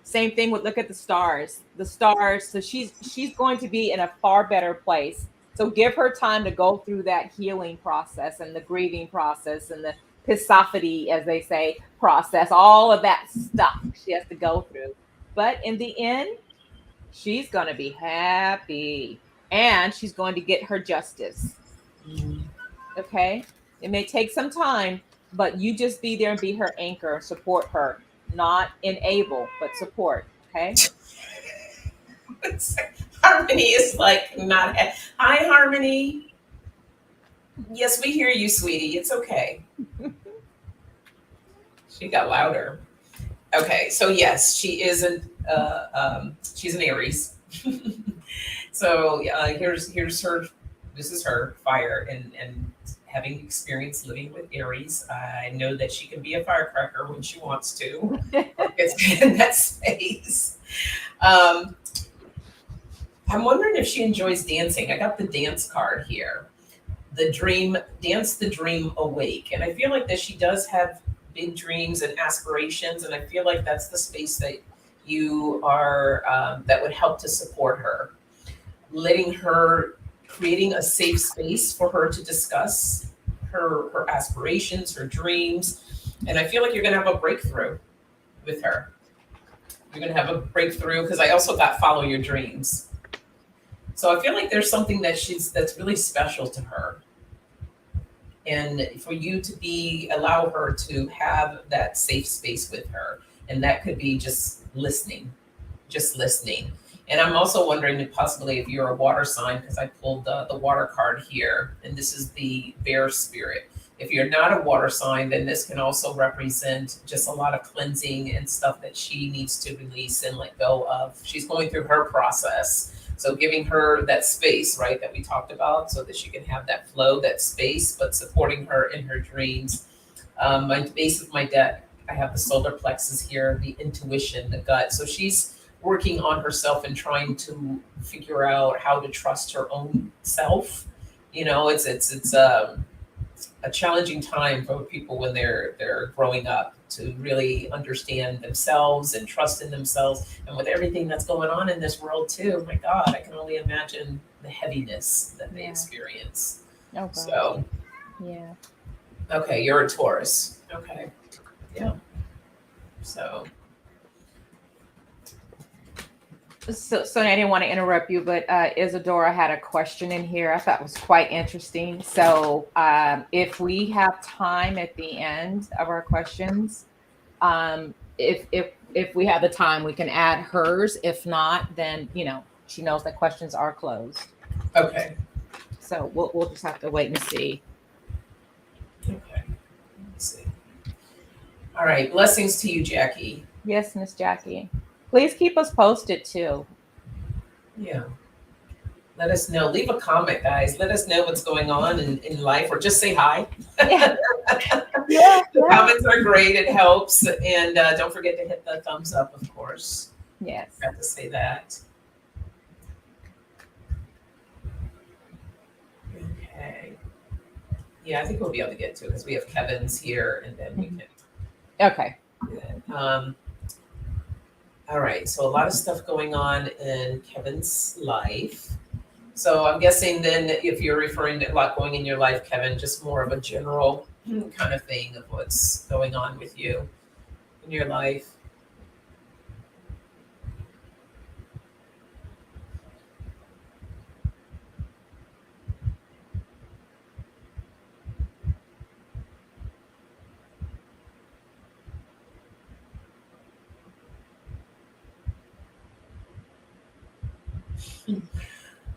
same thing with, look at the stars. So she's going to be in a far better place. So give her time to go through that healing process and the grieving process and the Pisophagy, as they say, process, all of that stuff she has to go through. But in the end, she's going to be happy, and she's going to get her justice. Okay? It may take some time, but you just be there and be her anchor, support her, not enable, but support. Okay? Harmony is like not. Hi, Harmony. Yes, we hear you, sweetie. It's okay. She got louder. Okay, so yes, she is she's an Aries. So here's her. This is her fire, and having experience living with Aries, I know that she can be a firecracker when she wants to. It's in that space. I'm wondering if she enjoys dancing. I got the dance card here. Dance the dream awake. And I feel like that she does have big dreams and aspirations. And I feel like that's the space that you are, that would help to support her. Creating a safe space for her to discuss her aspirations, her dreams. And I feel like you're going to have a breakthrough with her. You're going to have a breakthrough, because I also got follow your dreams. So I feel like there's something that's really special to her. and for you to allow her to have that safe space with her. And that could be just listening. And I'm also wondering if possibly if you're a water sign, because I pulled the water card here, and this is the bear spirit. If you're not a water sign, then this can also represent just a lot of cleansing and stuff that she needs to release and let go of. She's going through her process. So giving her that space, right, that we talked about, so that she can have that flow, that space, but supporting her in her dreams. My base of my deck, I have the solar plexus here, the intuition, the gut. So she's working on herself and trying to figure out how to trust her own self. You know, it's a challenging time for people when they're growing up to really understand themselves and trust in themselves. And with everything that's going on in this world too, my God, I can only imagine the heaviness that they experience. Oh, God. So, yeah. Okay, you're a Taurus. Okay, yeah. So Sonia, I didn't want to interrupt you, but Isadora had a question in here I thought was quite interesting. So if we have time at the end of our questions, if we have the time, we can add hers. If not, then she knows that questions are closed. Okay. So we'll just have to wait and see. Okay. Let's see. All right. Blessings to you, Jackie. Yes, Miss Jackie. Please keep us posted too. Yeah. Let us know. Leave a comment, guys. Let us know what's going on in life, or just say hi. Yeah. Yeah. Comments are great. It helps. And don't forget to hit the thumbs up, of course. Yes. I have to say that. Okay. Yeah, I think we'll be able to get to it because we have Kevin's here, and then we can. Okay. All right, so a lot of stuff going on in Kevin's life. So I'm guessing then if you're referring to a lot going in your life, Kevin, just more of a general kind of thing of what's going on with you in your life.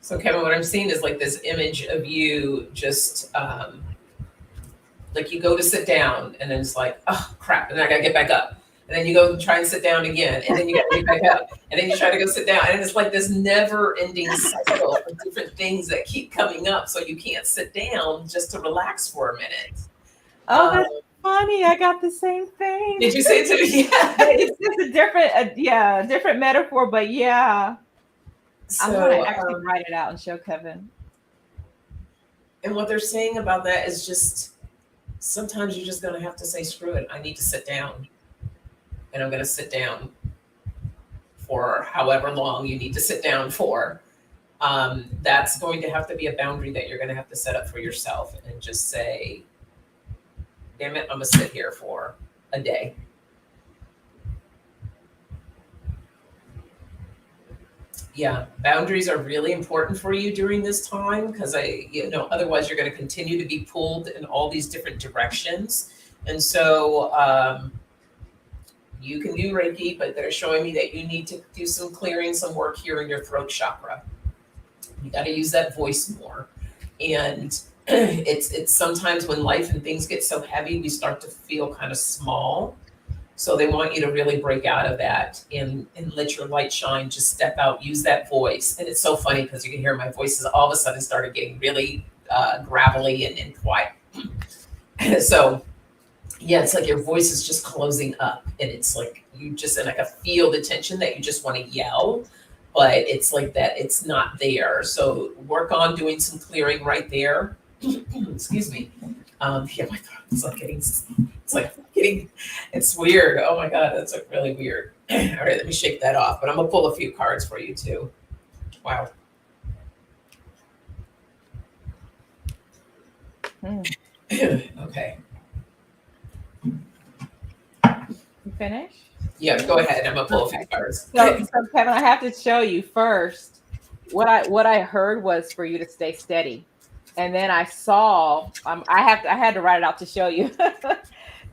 So Kevin, what I'm seeing is like this image of you just like you go to sit down and then it's like, oh crap, and I gotta get back up. And then you go and try and sit down again, and then you gotta get back up. And then you try to go sit down. And it's like this never-ending cycle of different things that keep coming up. So you can't sit down just to relax for a minute. Oh, that's funny. I got the same thing. Did you say it to me? Yeah. It's just a different metaphor, but yeah. So, I'm gonna actually write it out and show Kevin. And what they're saying about that is just sometimes you're just gonna have to say, screw it, I need to sit down. And I'm gonna sit down for however long you need to sit down for. That's going to have to be a boundary that you're gonna have to set up for yourself and just say, damn it, I'm gonna sit here for a day. Yeah, boundaries are really important for you during this time because otherwise you're going to continue to be pulled in all these different directions. And so you can do Reiki, but they're showing me that you need to do some clearing, some work here in your throat chakra. You got to use that voice more. And it's sometimes when life and things get so heavy, we start to feel kind of small. So they want you to really break out of that and let your light shine. Just step out, use that voice. And it's so funny because you can hear my voice is all of a sudden started getting really gravelly and quiet. So yeah, it's like your voice is just closing up, and it's like you just feel the tension that you just want to yell, but it's like that it's not there. So work on doing some clearing right there. Excuse me. Yeah, my throat is it's weird. Oh my God, that's like really weird. All right, let me shake that off, but I'm gonna pull a few cards for you too. Wow. Okay. You finished? Yeah, go ahead. I'm gonna pull a few cards. So Kevin, I have to show you first. What I heard was for you to stay steady And then I saw, I had to write it out to show you.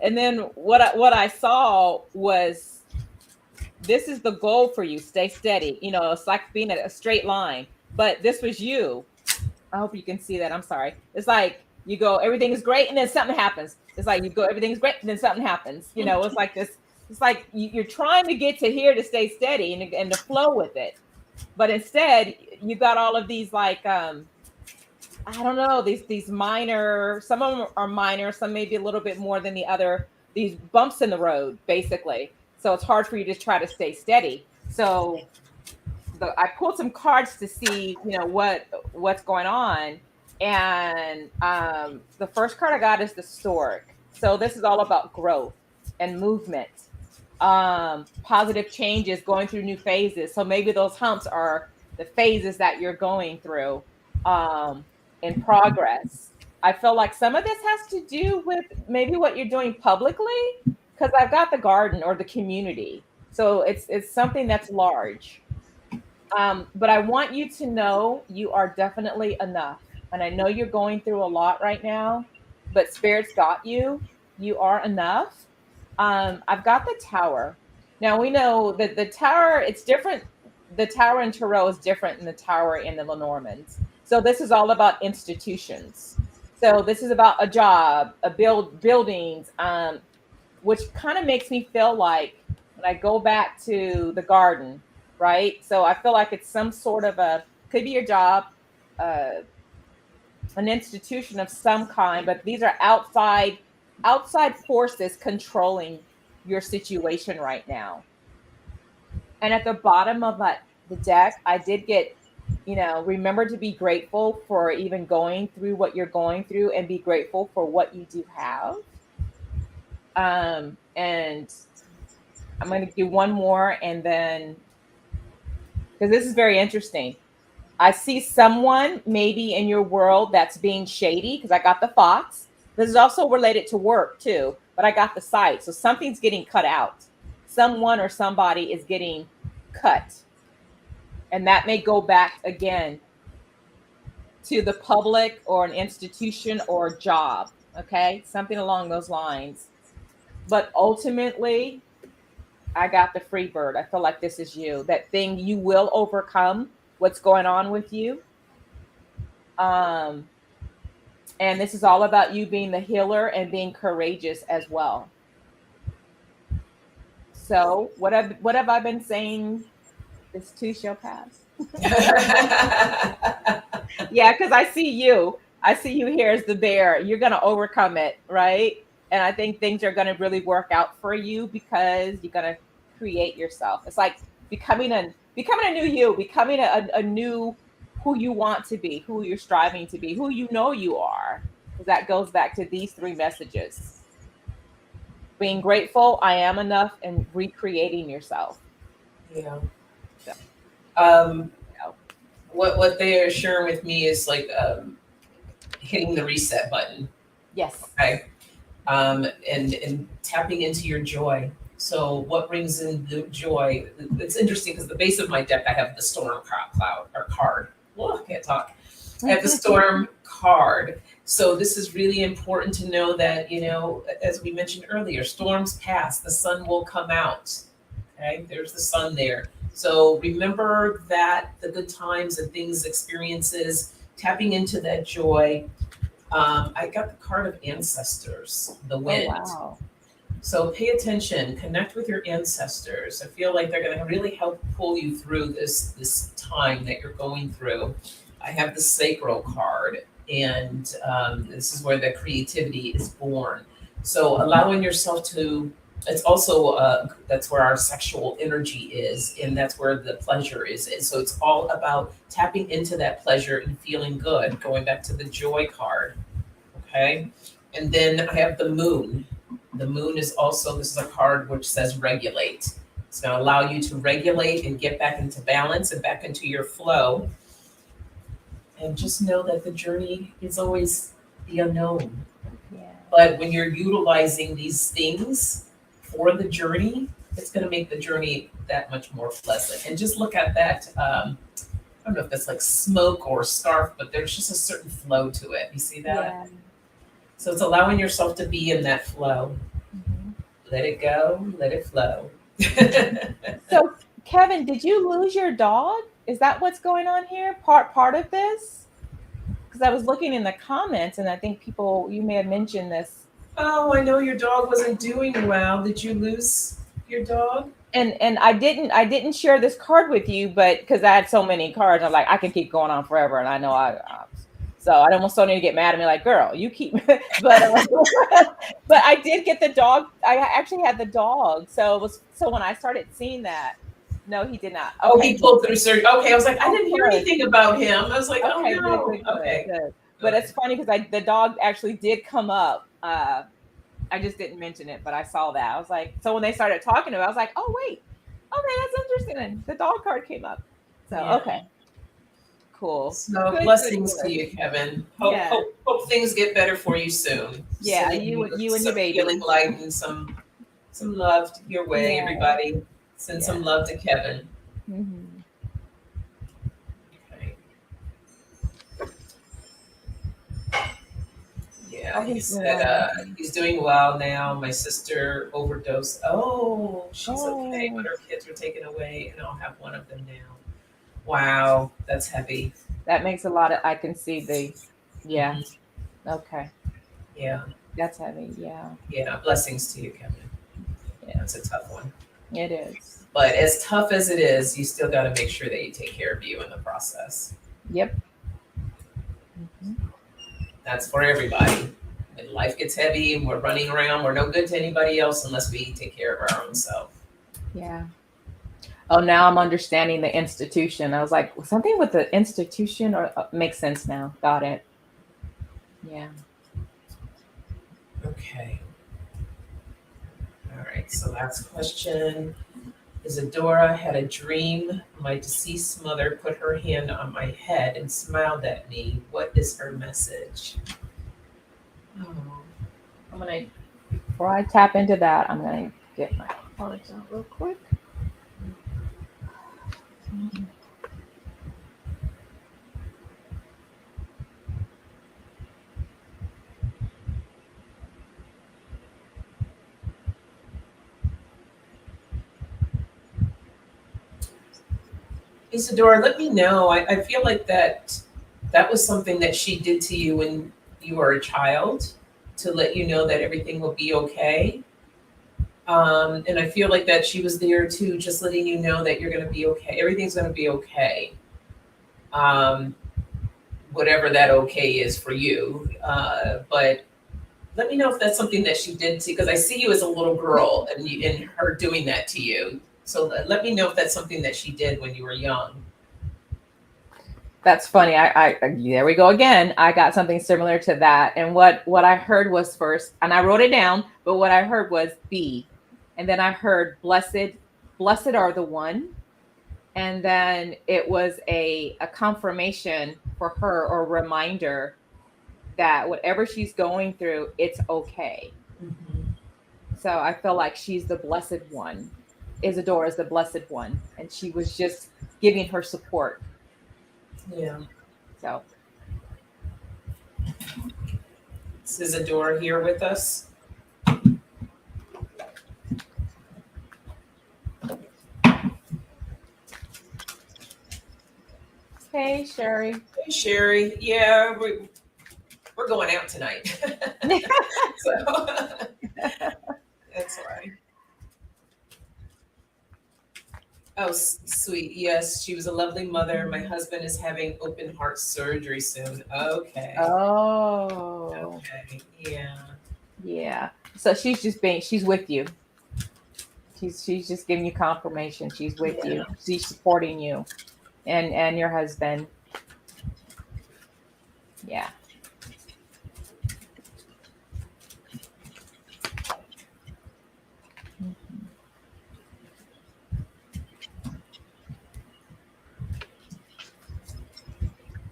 And then what I saw was, this is the goal for you. Stay steady. You know, it's like being a straight line, but this was you. I hope you can see that. I'm sorry. It's like you go, everything is great, and then something happens. It's like you go, everything's great, and then something happens. You know, it's like this. It's like you're trying to get to here to stay steady and to flow with it, but instead you got all of these like I don't know, these minor. Some of them are minor. Some maybe a little bit more than the other. These bumps in the road, basically. So it's hard for you to try to stay steady. So I pulled some cards to see, you know, what's going on. And the first card I got is the Stork. So this is all about growth and movement, positive changes, going through new phases. So maybe those humps are the phases that you're going through in progress. I feel like some of this has to do with maybe what you're doing publicly, because I've got the garden or the community. So it's something that's large. But I want you to know you are definitely enough. And I know you're going through a lot right now, but Spirit's got you. You are enough. I've got the Tower. Now we know that the Tower, it's different. The Tower in Tarot is different than the Tower in the Lenormands. So this is all about institutions. So this is about a job, buildings, which kind of makes me feel like when I go back to the garden, right? So I feel like it's some sort of could be your job, an institution of some kind, but these are outside forces controlling your situation right now. And at the bottom of the deck, I did get, you know, remember to be grateful for even going through what you're going through, and be grateful for what you do have. And I'm going to do one more, and then, because this is very interesting. I see someone maybe in your world that's being shady, because I got the Fox. This is also related to work too, but I got the Sight. So something's getting cut out. Someone or somebody is getting cut. And that may go back again to the public or an institution or a job. Okay, something along those lines. But ultimately, I got the Free Bird. I feel like this is you. That thing, you will overcome what's going on with you. And this is all about you being the healer and being courageous as well. So what have I been saying? This too shall pass. Yeah, because I see you here as the bear. You're going to overcome it, right? And I think things are going to really work out for you, because you're going to create yourself. It's like becoming a new you, becoming a new who you want to be, who you're striving to be, who you know you are. That goes back to these three messages: being grateful, I am enough, and recreating yourself. Yeah. So, what they are sharing with me is like hitting the reset button. Yes. Okay. And tapping into your joy. So what brings in the joy? It's interesting because the base of my deck, I have the Storm card. Oh, I can't talk. I have the Storm card. So this is really important to know that, you know, as we mentioned earlier, storms pass, the sun will come out. Okay, there's the sun there. So remember that, the good times and things, experiences, tapping into that joy. I got the card of ancestors, the wind. Oh, wow. So pay attention, connect with your ancestors. I feel like they're going to really help pull you through this time that you're going through. I have the sacral card, and this is where the creativity is born. So allowing yourself to, it's also, that's where our sexual energy is, and that's where the pleasure is. And so it's all about tapping into that pleasure and feeling good, going back to the joy card, okay? And then I have the moon. The moon is also, this is a card which says regulate. It's going to allow you to regulate and get back into balance and back into your flow. And just know that the journey is always the unknown. Yeah. But when you're utilizing these things for the journey, it's going to make the journey that much more pleasant. And just look at that don't know if that's like smoke or scarf, but there's just a certain flow to it. You see that? Yeah. So it's allowing yourself to be in that flow. Mhm. Let it go, let it flow. So, Kevin, did you lose your dog? Is that what's going on here? Part of this? Because I was looking in the comments, and I think you may have mentioned this. Oh, I know your dog wasn't doing well. Did you lose your dog? And I didn't share this card with you, but because I had so many cards, I'm like, I can keep going on forever, and I know so I don't want Sonia to get mad at me, like, girl, you keep. but but I did get the dog. I actually had the dog, so when I started seeing that, no, he did not. Oh, Okay, he pulled through surgery. Okay, I was like, I didn't hear good. anything about him. I was like, oh Okay, no. good. Okay, But good. it's funny because the dog actually did come up. I just didn't mention it, but I saw that. I was like, so when they started talking about it, I was like, oh wait, okay, that's interesting. The dog card came up. So Yeah. okay, cool. So Good, blessings good, to good. you, Kevin. Yeah. Hope things get better for you soon. Yeah, Sending you and some your baby. healing light and some love your way, Yeah. everybody. Send some love to Kevin. Mm-hmm. Okay. Yeah, Oh, he he's said he's doing well now. My sister overdosed. Oh, she's okay, Oh, but her kids were taken away, and I'll have one of them now. Wow, that's heavy. that makes a lot of. I can see yeah. Mhm. Okay, Yeah, that's heavy. Yeah, yeah. Blessings to you, Kevin. yeah, That's a tough one. it is. But as tough as it is, you still got to make sure that you take care of you in the process. Yep. Mm-hmm. That's for everybody. When life gets heavy and we're running around, we're no good to anybody else unless we take care of our own self. Yeah. Oh, now I'm understanding the institution. I was like, something with the institution or makes sense now. Got it. Yeah. Okay. All right. So last question. Isadora had a dream. My deceased mother put her hand on my head and smiled at me. What is her message? Oh. Before I tap into that, I'm gonna get my cards out real quick. Isadora, let me know. I feel like that was something that she did to you when you were a child to let you know that everything will be okay. And I feel like that she was there too, just letting you know that you're going to be okay. Everything's going to be okay. Um, Whatever that okay is for you. But let me know if that's something that she did to, because I see you as a little girl and her doing that to you. So let me know if that's something that she did when you were young. That's funny. I there we go again. I got something similar to that. And what I heard was first, and I wrote it down, but what I heard was be. And then I heard blessed are the one. And then it was a confirmation for her or reminder that whatever she's going through, it's okay. Mm-hmm. So I feel like she's the blessed one. Isadora is the blessed one. And she was just giving her support. Yeah. So Is Isadora here with us? hey, Sherry. Hey, Sherry. Yeah, we're going out tonight. So that's all right. Oh, sweet. Yes, she was a lovely mother. My husband is having open heart surgery soon. Okay. Oh, Okay. Yeah. yeah. So she's with you. She's just giving you confirmation. She's with you. She's supporting you and your husband. Yeah.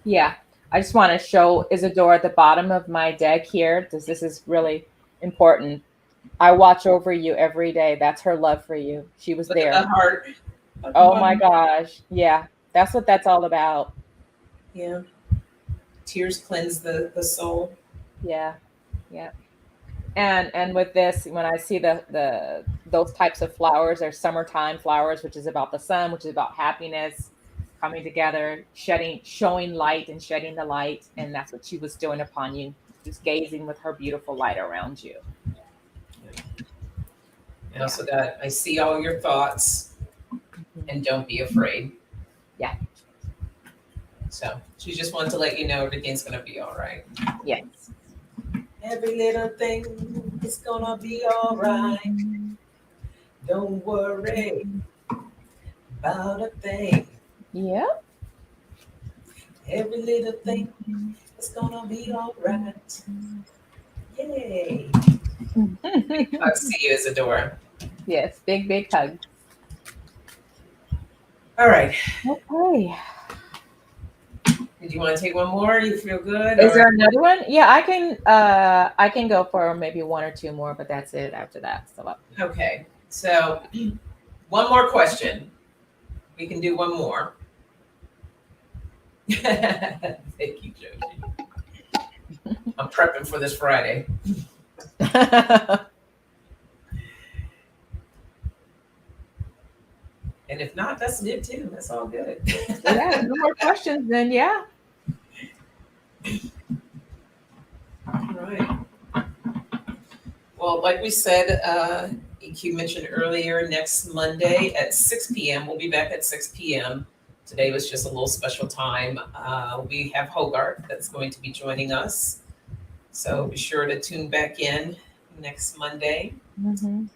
Yeah. I just want to show Isadora at the bottom of my deck here. This is really important. I watch over you every day. That's her love for you. She was Look at there. the heart. Oh my gosh. Yeah. That's what that's all about. Yeah. Tears cleanse the soul. Yeah. Yeah. And with this, when I see the those types of flowers, they're summertime flowers, which is about the sun, which is about happiness coming together, showing light and shedding the light. And that's what she was doing upon you, just gazing with her beautiful light around you. I also got, I see all your thoughts and don't be afraid. Yeah. So she just wanted to let you know everything's going to be all right. Yes. Every little thing is going to be all right. Don't worry about a thing. Yeah. Every little thing is going to be all right. Yay. I'll see you, Isadora. Yes. Big, big hug. All right. Okay. Did you want to take one more? You feel good? Is there another one? Yeah, I can go for maybe one or two more, but that's it after that. So Okay. So one more question. We can do one more. Thank you, Joji. I'm prepping for this Friday. And if not, that's good too. That's all good. Yeah, no more questions then. Yeah. All right. Well, like we said, EQ mentioned earlier, next Monday at 6 p.m. We'll be back at 6 p.m. Today was just a little special time. We have Hogarth that's going to be joining us. So be sure to tune back in next Monday. Mm-hmm.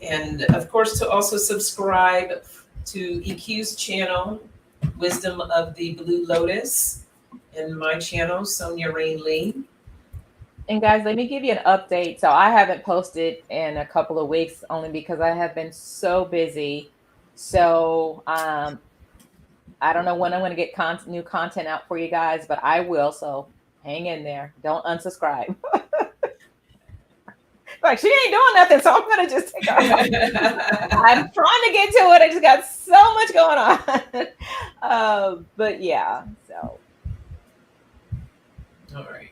And of course, to also subscribe to EQ's channel, Wisdom of the Blue Lotus, and my channel, sonjaraynelee. And guys, let me give you an update. So I haven't posted in a couple of weeks only because I have been so busy. So I don't know when I'm going to get new content out for you guys, but I will. So hang in there. Don't unsubscribe. Like, she ain't doing nothing, so I'm going to just take her off. I'm trying to get to it. I just got so much going on. But yeah, so. All right.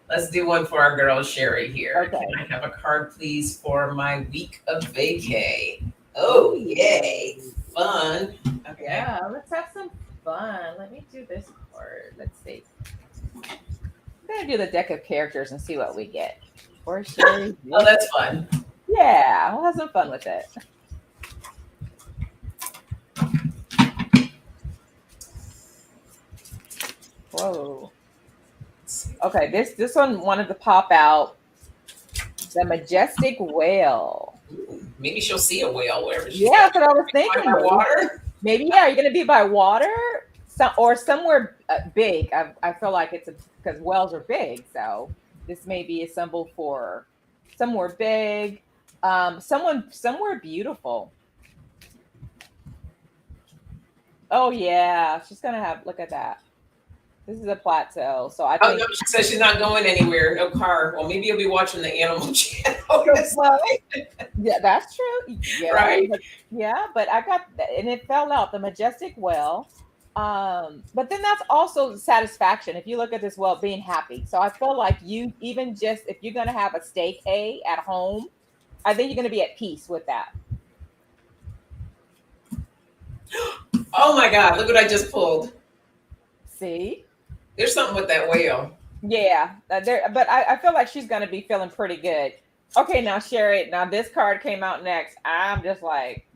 Let's do one for our girl Sherry here. Okay. Can I have a card, please, for my week of vacay? Oh, yay. Fun. Okay. Yeah, let's have some fun. Let me do this card. Let's see. I'm going to do the deck of characters and see what we get. For Sherry. Oh, that's fun. Yeah, we'll have some fun with it. Whoa. Okay, this one wanted to pop out. The majestic whale. Maybe she'll see a whale wherever she's Yeah, that's what I was thinking. by water. Maybe, yeah, you're gonna be by water, or somewhere big. I feel like it's because whales are big, so this may be a symbol for somewhere big, somewhere beautiful. Oh yeah, she's gonna have. Look at that. This is a plateau, so I think. Oh no, she says she's not going anywhere. No car. Well, maybe you'll be watching the Animal Channel. Well, yeah, that's true. Yeah, right. But I got and it fell out. The majestic whale. But then that's also satisfaction. If you look at this whale, being happy. So I feel like you even just if you're gonna have a staycay at home, I think you're gonna be at peace with that. Oh my God! Look what I just pulled. See. There's something with that whale. Yeah, but I feel like she's going to be feeling pretty good. Okay, now, Sherry, now this card came out next. I'm just like,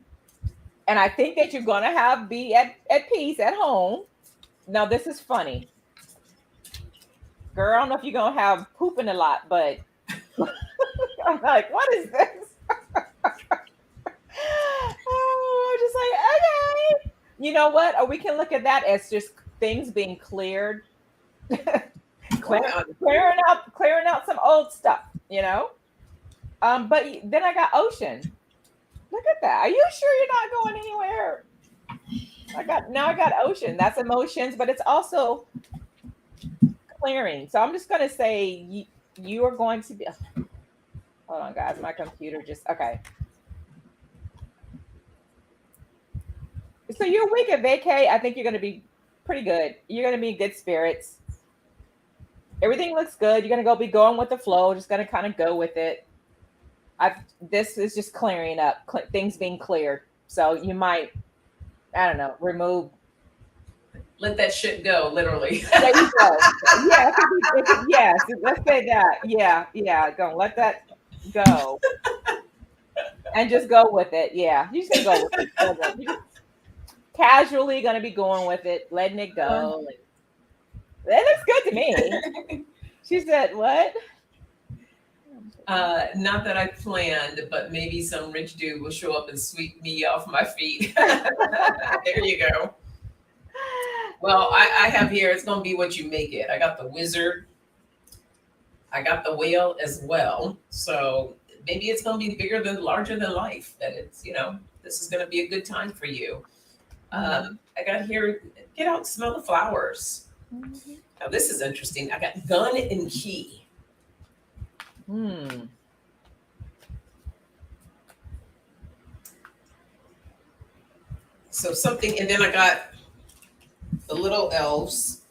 and I think that you're going to be at peace at home. Now, this is funny. Girl, I don't know if you're going to have pooping a lot, but I'm like, what is this? Oh, I'm just like, okay. You know what? Or we can look at that as just things being cleared. clearing out some old stuff, you know. But then I got ocean. Look at that. Are you sure you're not going anywhere? I got ocean. That's emotions, but it's also clearing. So I'm just gonna say you are going to be. Hold on, guys. My computer just okay. So your week at vacay, I think you're going to be pretty good. You're going to be in good spirits. Everything looks good. You're going to be going with the flow. Just going to kind of go with it. This is just clearing up, things being cleared. So you might, I don't know, remove. Let that shit go, literally. There you go. Yeah, yes, let's say that. Yeah, gonna let that go. And just go with it. Yeah, you just go with it. You just casually gonna be going with it, letting it go. That looks good to me. She said, what? Not that I planned, but maybe some rich dude will show up and sweep me off my feet. There you go. Well, I have here, it's going to be what you make it. I got the wizard. I got the whale as well. So maybe it's going to be larger than life. That it's, this is going to be a good time for you. I got here, get out and smell the flowers. Mm-hmm. Now, this is interesting. I got gun and key. So something, and then I got the little elves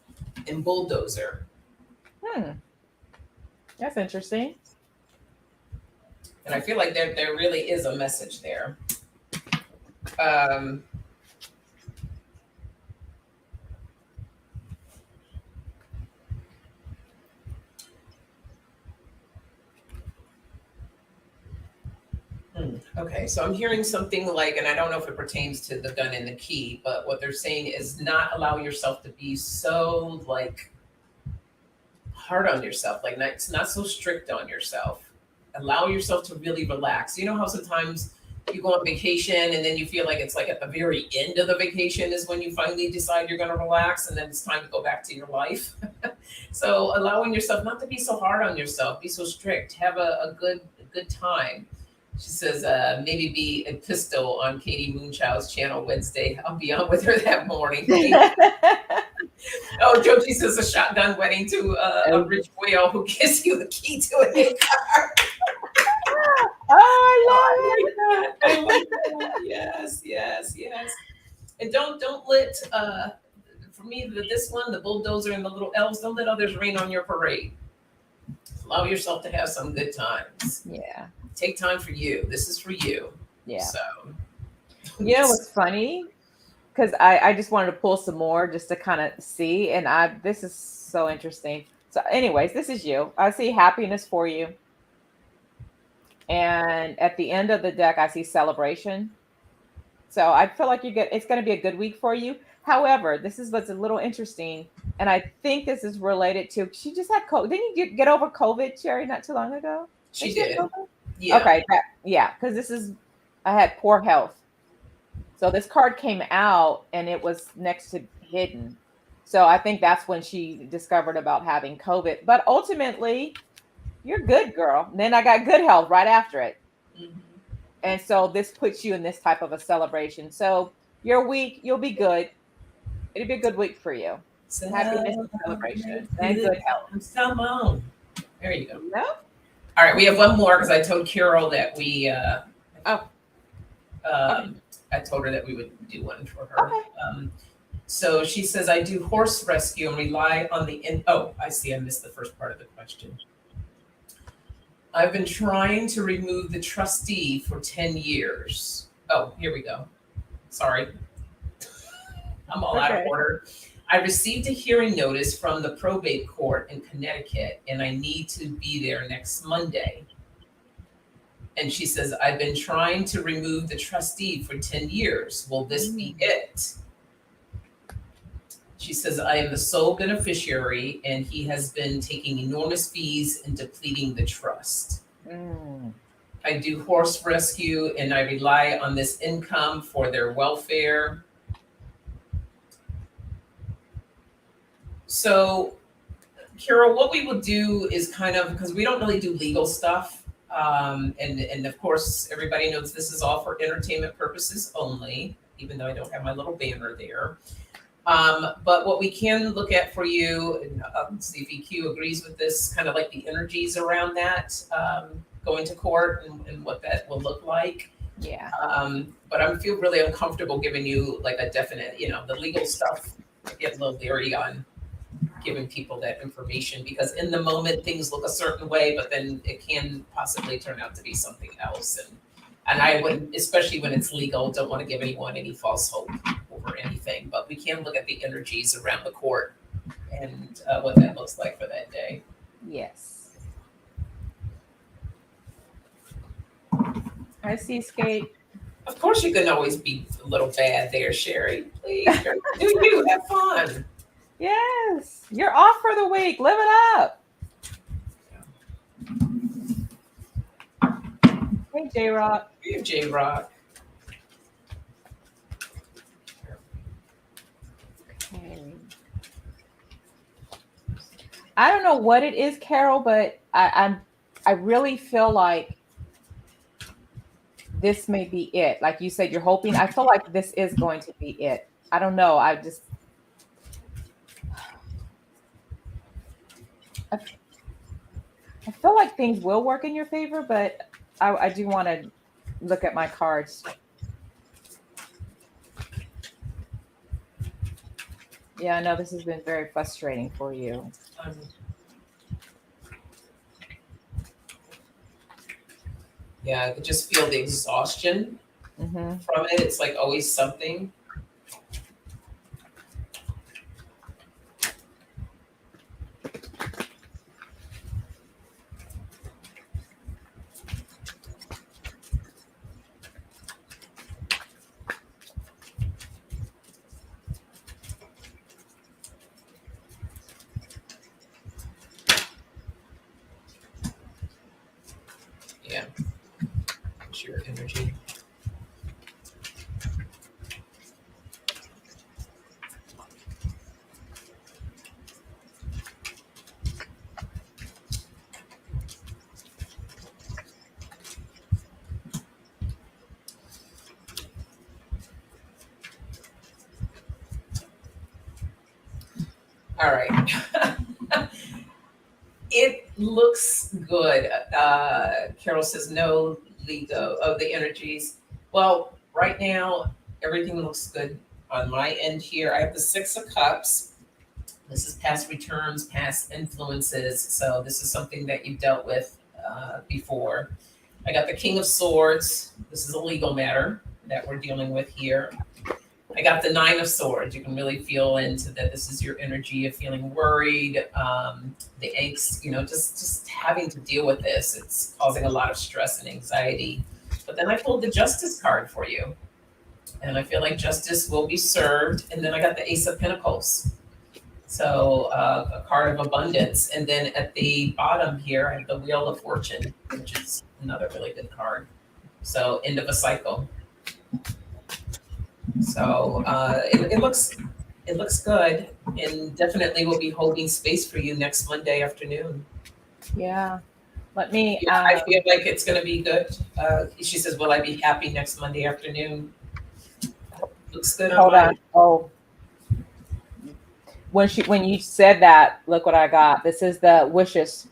and bulldozer. That's interesting. And I feel like there really is a message there. Okay, so I'm hearing something like, and I don't know if it pertains to the gun and the key, but what they're saying is not allow yourself to be so like hard on yourself, like it's not so strict on yourself. Allow yourself to really relax. You know how sometimes you go on vacation and then you feel like it's like at the very end of the vacation is when you finally decide you're going to relax, and then it's time to go back to your life. So allowing yourself not to be so hard on yourself, be so strict, have a good time. She says, maybe be a pistol on Katie Moonchild's channel Wednesday. I'll be on with her that morning. Oh, Joji says a shotgun wedding to a rich whale who gives you the key to a new car. Oh, I love it. Yes. And don't let, for me, this one, the bulldozer and the little elves, don't let others rain on your parade. Allow yourself to have some good times. Yeah. Take time for you. This is for you. Yeah. So, you know what's funny? Because I just wanted to pull some more just to kind of see. And this is so interesting. So anyways, this is you. I see happiness for you. And at the end of the deck, I see celebration. So I feel like it's going to be a good week for you. However, this is what's a little interesting. And I think this is related to, she just had COVID. Didn't you get over COVID, Sherry, not too long ago? She did. Yeah. Okay. Because I had poor health. So this card came out and it was next to hidden. So I think that's when she discovered about having COVID. But ultimately, you're good, girl. And then I got good health right after it. Mm-hmm. And so this puts you in this type of a celebration. So your week, you'll be good. It'll be a good week for you. Happiness and celebration and good health. Come on. There you go. No? All right, we have one more because I told Carol that we I told her that we would do one for her. Okay. So she says, I do horse rescue and rely on I see, I missed the first part of the question. I've been trying to remove the trustee for 10 years. Oh, here we go. Sorry. I'm all out of order. I received a hearing notice from the probate court in Connecticut, and I need to be there next Monday. And she says, I've been trying to remove the trustee for 10 years. Will this be it? She says, I am the sole beneficiary, and he has been taking enormous fees and depleting the trust. I do horse rescue, and I rely on this income for their welfare. So, Carol, what we will do is kind of, because we don't really do legal stuff, and of course, everybody knows this is all for entertainment purposes only, even though I don't have my little banner there. But what we can look at for you, and see if EQ agrees with this, kind of like the energies around that, going to court and what that will look like. Yeah. But I feel really uncomfortable giving you like a definite, the legal stuff. I get a little leery on giving people that information because in the moment things look a certain way, but then it can possibly turn out to be something else. And I wouldn't, especially when it's legal, don't want to give anyone any false hope over anything. But we can look at the energies around the court and what that looks like for that day. Yes. I see Skate. Of course, you can always be a little bad there, Sherry. Please, girl, do you have fun? Yes. You're off for the week. Live it up. Hey, J-Rock. You, J-Rock. Okay. I don't know what it is, Carol, but I really feel like this may be it. Like you said, you're hoping. I feel like this is going to be it. I don't know. I feel like things will work in your favor, but I do want to look at my cards. Yeah, I know this has been very frustrating for you. Yeah, I could just feel the exhaustion from it. It's like always something. Yeah. It's your energy. All right. It looks good. Carol says no legal of the energies. Well, right now, everything looks good on my end here. I have the Six of Cups. This is past returns, past influences. So this is something that you've dealt with before. I got the King of Swords. This is a legal matter that we're dealing with here. I got the Nine of Swords. You can really feel into that. This is your energy of feeling worried, the angst, just having to deal with this. It's causing a lot of stress and anxiety. But then I pulled the Justice card for you. And I feel like justice will be served. And then I got the Ace of Pentacles. So a card of abundance. And then at the bottom here, I have the Wheel of Fortune, which is another really good card. So end of a cycle. So it looks good, and definitely will be holding space for you next Monday afternoon. Yeah. Let me. I feel like it's going to be good. She says, "Will I be happy next Monday afternoon?" Looks good. Hold on. Oh, when you said that, look what I got. This is the wishes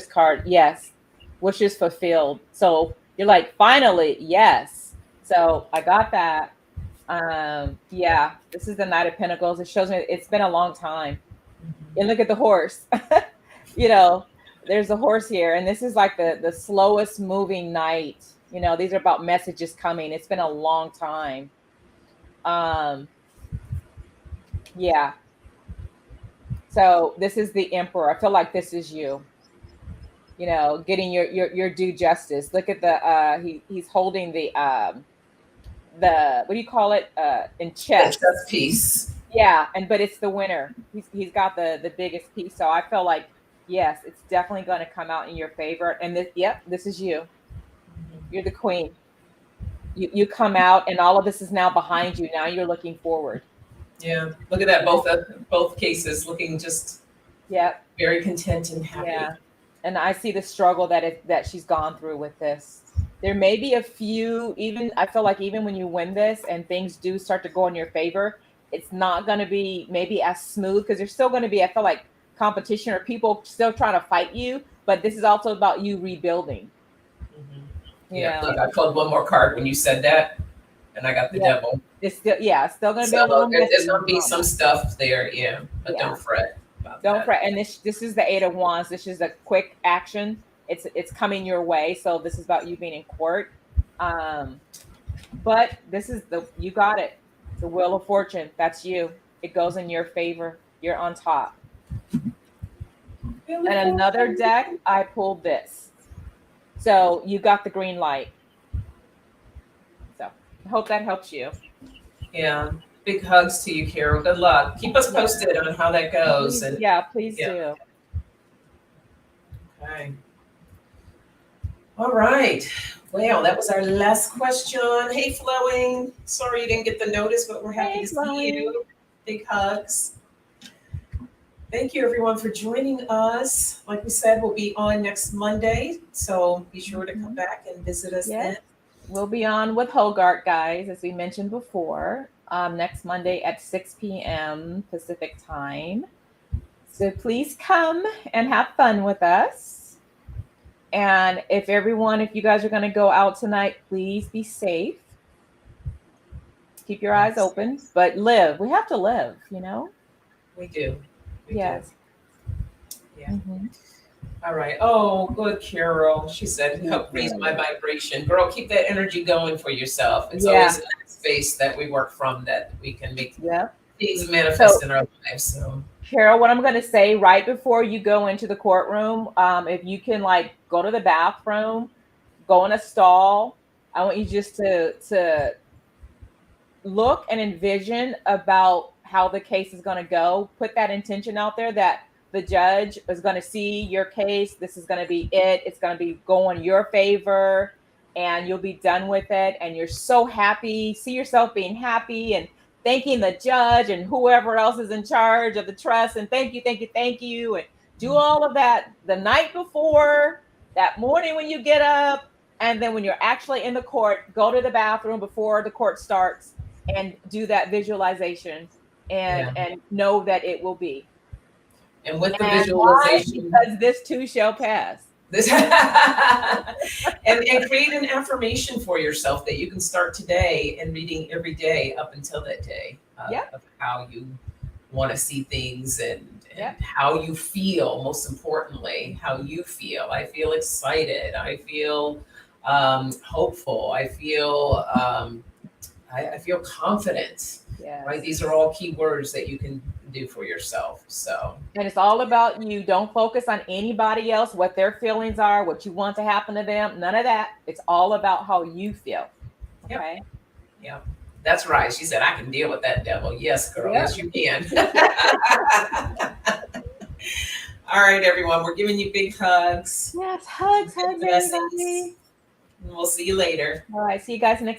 card. Yes, wishes fulfilled. So you're like, finally, yes. So I got that. Yeah, this is the Knight of Pentacles. It shows me it's been a long time. And look at the horse. There's a horse here, and this is like the slowest moving knight. These are about messages coming. It's been a long time. Yeah. So this is the Emperor. I feel like this is you. Getting your due justice. Look at the he's holding the what do you call it? In chess. The chess piece. Yeah, but it's the winner. He's got the biggest piece. So I feel like, yes, it's definitely going to come out in your favor. And this is you. You're the queen. You come out, and all of this is now behind you. Now you're looking forward. Yeah, look at that. Both cases looking just very content and happy. Yeah, and I see the struggle that she's gone through with this. There may be a few, I feel like even when you win this and things do start to go in your favor, it's not going to be maybe as smooth because there's still going to be, I feel like, competition or people still trying to fight you. But this is also about you rebuilding. Yeah. Look, I pulled one more card when you said that, and I got the devil. It's still, it's still going to be a So little there's going to be some stuff there, but don't fret about Don't that. fret. And this is the Eight of Wands. This is a quick action. It's coming your way. So this is about you being in court. But this is you got it. The Wheel of Fortune. That's you. It goes in your favor. You're on top. And another deck, I pulled this. So you got the green light. So I hope that helps you. Yeah. Big hugs to you, Carol. Good luck. Keep us posted on how that goes. And please do. Okay. All right. Well, that was our last question. Hey, Flowing. Sorry you didn't get the notice, but we're happy to see you. Big hugs. Thank you, everyone, for joining us. Like we said, we'll be on next Monday, so be sure to come back and visit us then. We'll be on with Hogart, guys, as we mentioned before, next Monday at 6 p.m. Pacific time. So please come and have fun with us. And if you guys are going to go out tonight, please be safe. Keep your eyes open, but live. We have to live, We do. Yes. Yeah. All right. Oh, good, Carol. She said, help raise my vibration. Girl, keep that energy going for yourself. It's always in that space that we work from that we can make things manifest in our lives. So, Carol, what I'm going to say right before you go into the courtroom, if you can go to the bathroom, go in a stall, I want you just to look and envision about how the case is going to go. Put that intention out there that the judge is going to see your case. This is going to be it. It's going to be going your favor and you'll be done with it. And you're so happy. See yourself being happy and thanking the judge and whoever else is in charge of the trust. And thank you. And do all of that the night before, that morning when you get up. And then when you're actually in the court, go to the bathroom before the court starts and do that visualization and know that it will be. And with the visualization, because this too shall pass. And create an affirmation for yourself that you can start today and reading every day up until that day of how you want to see things and how you feel. Most importantly, how you feel. I feel excited. I feel hopeful. I feel confident. Right. These are all key words that you can do for yourself. And it's all about you. Don't focus on anybody else, what their feelings are, what you want to happen to them. None of that. It's all about how you feel. Okay. Yeah. That's right. She said, I can deal with that devil. Yes, girl. Yes, you can. All right, everyone. We're giving you big hugs. Yes. Hugs, everybody. And we'll see you later. All right. See you guys next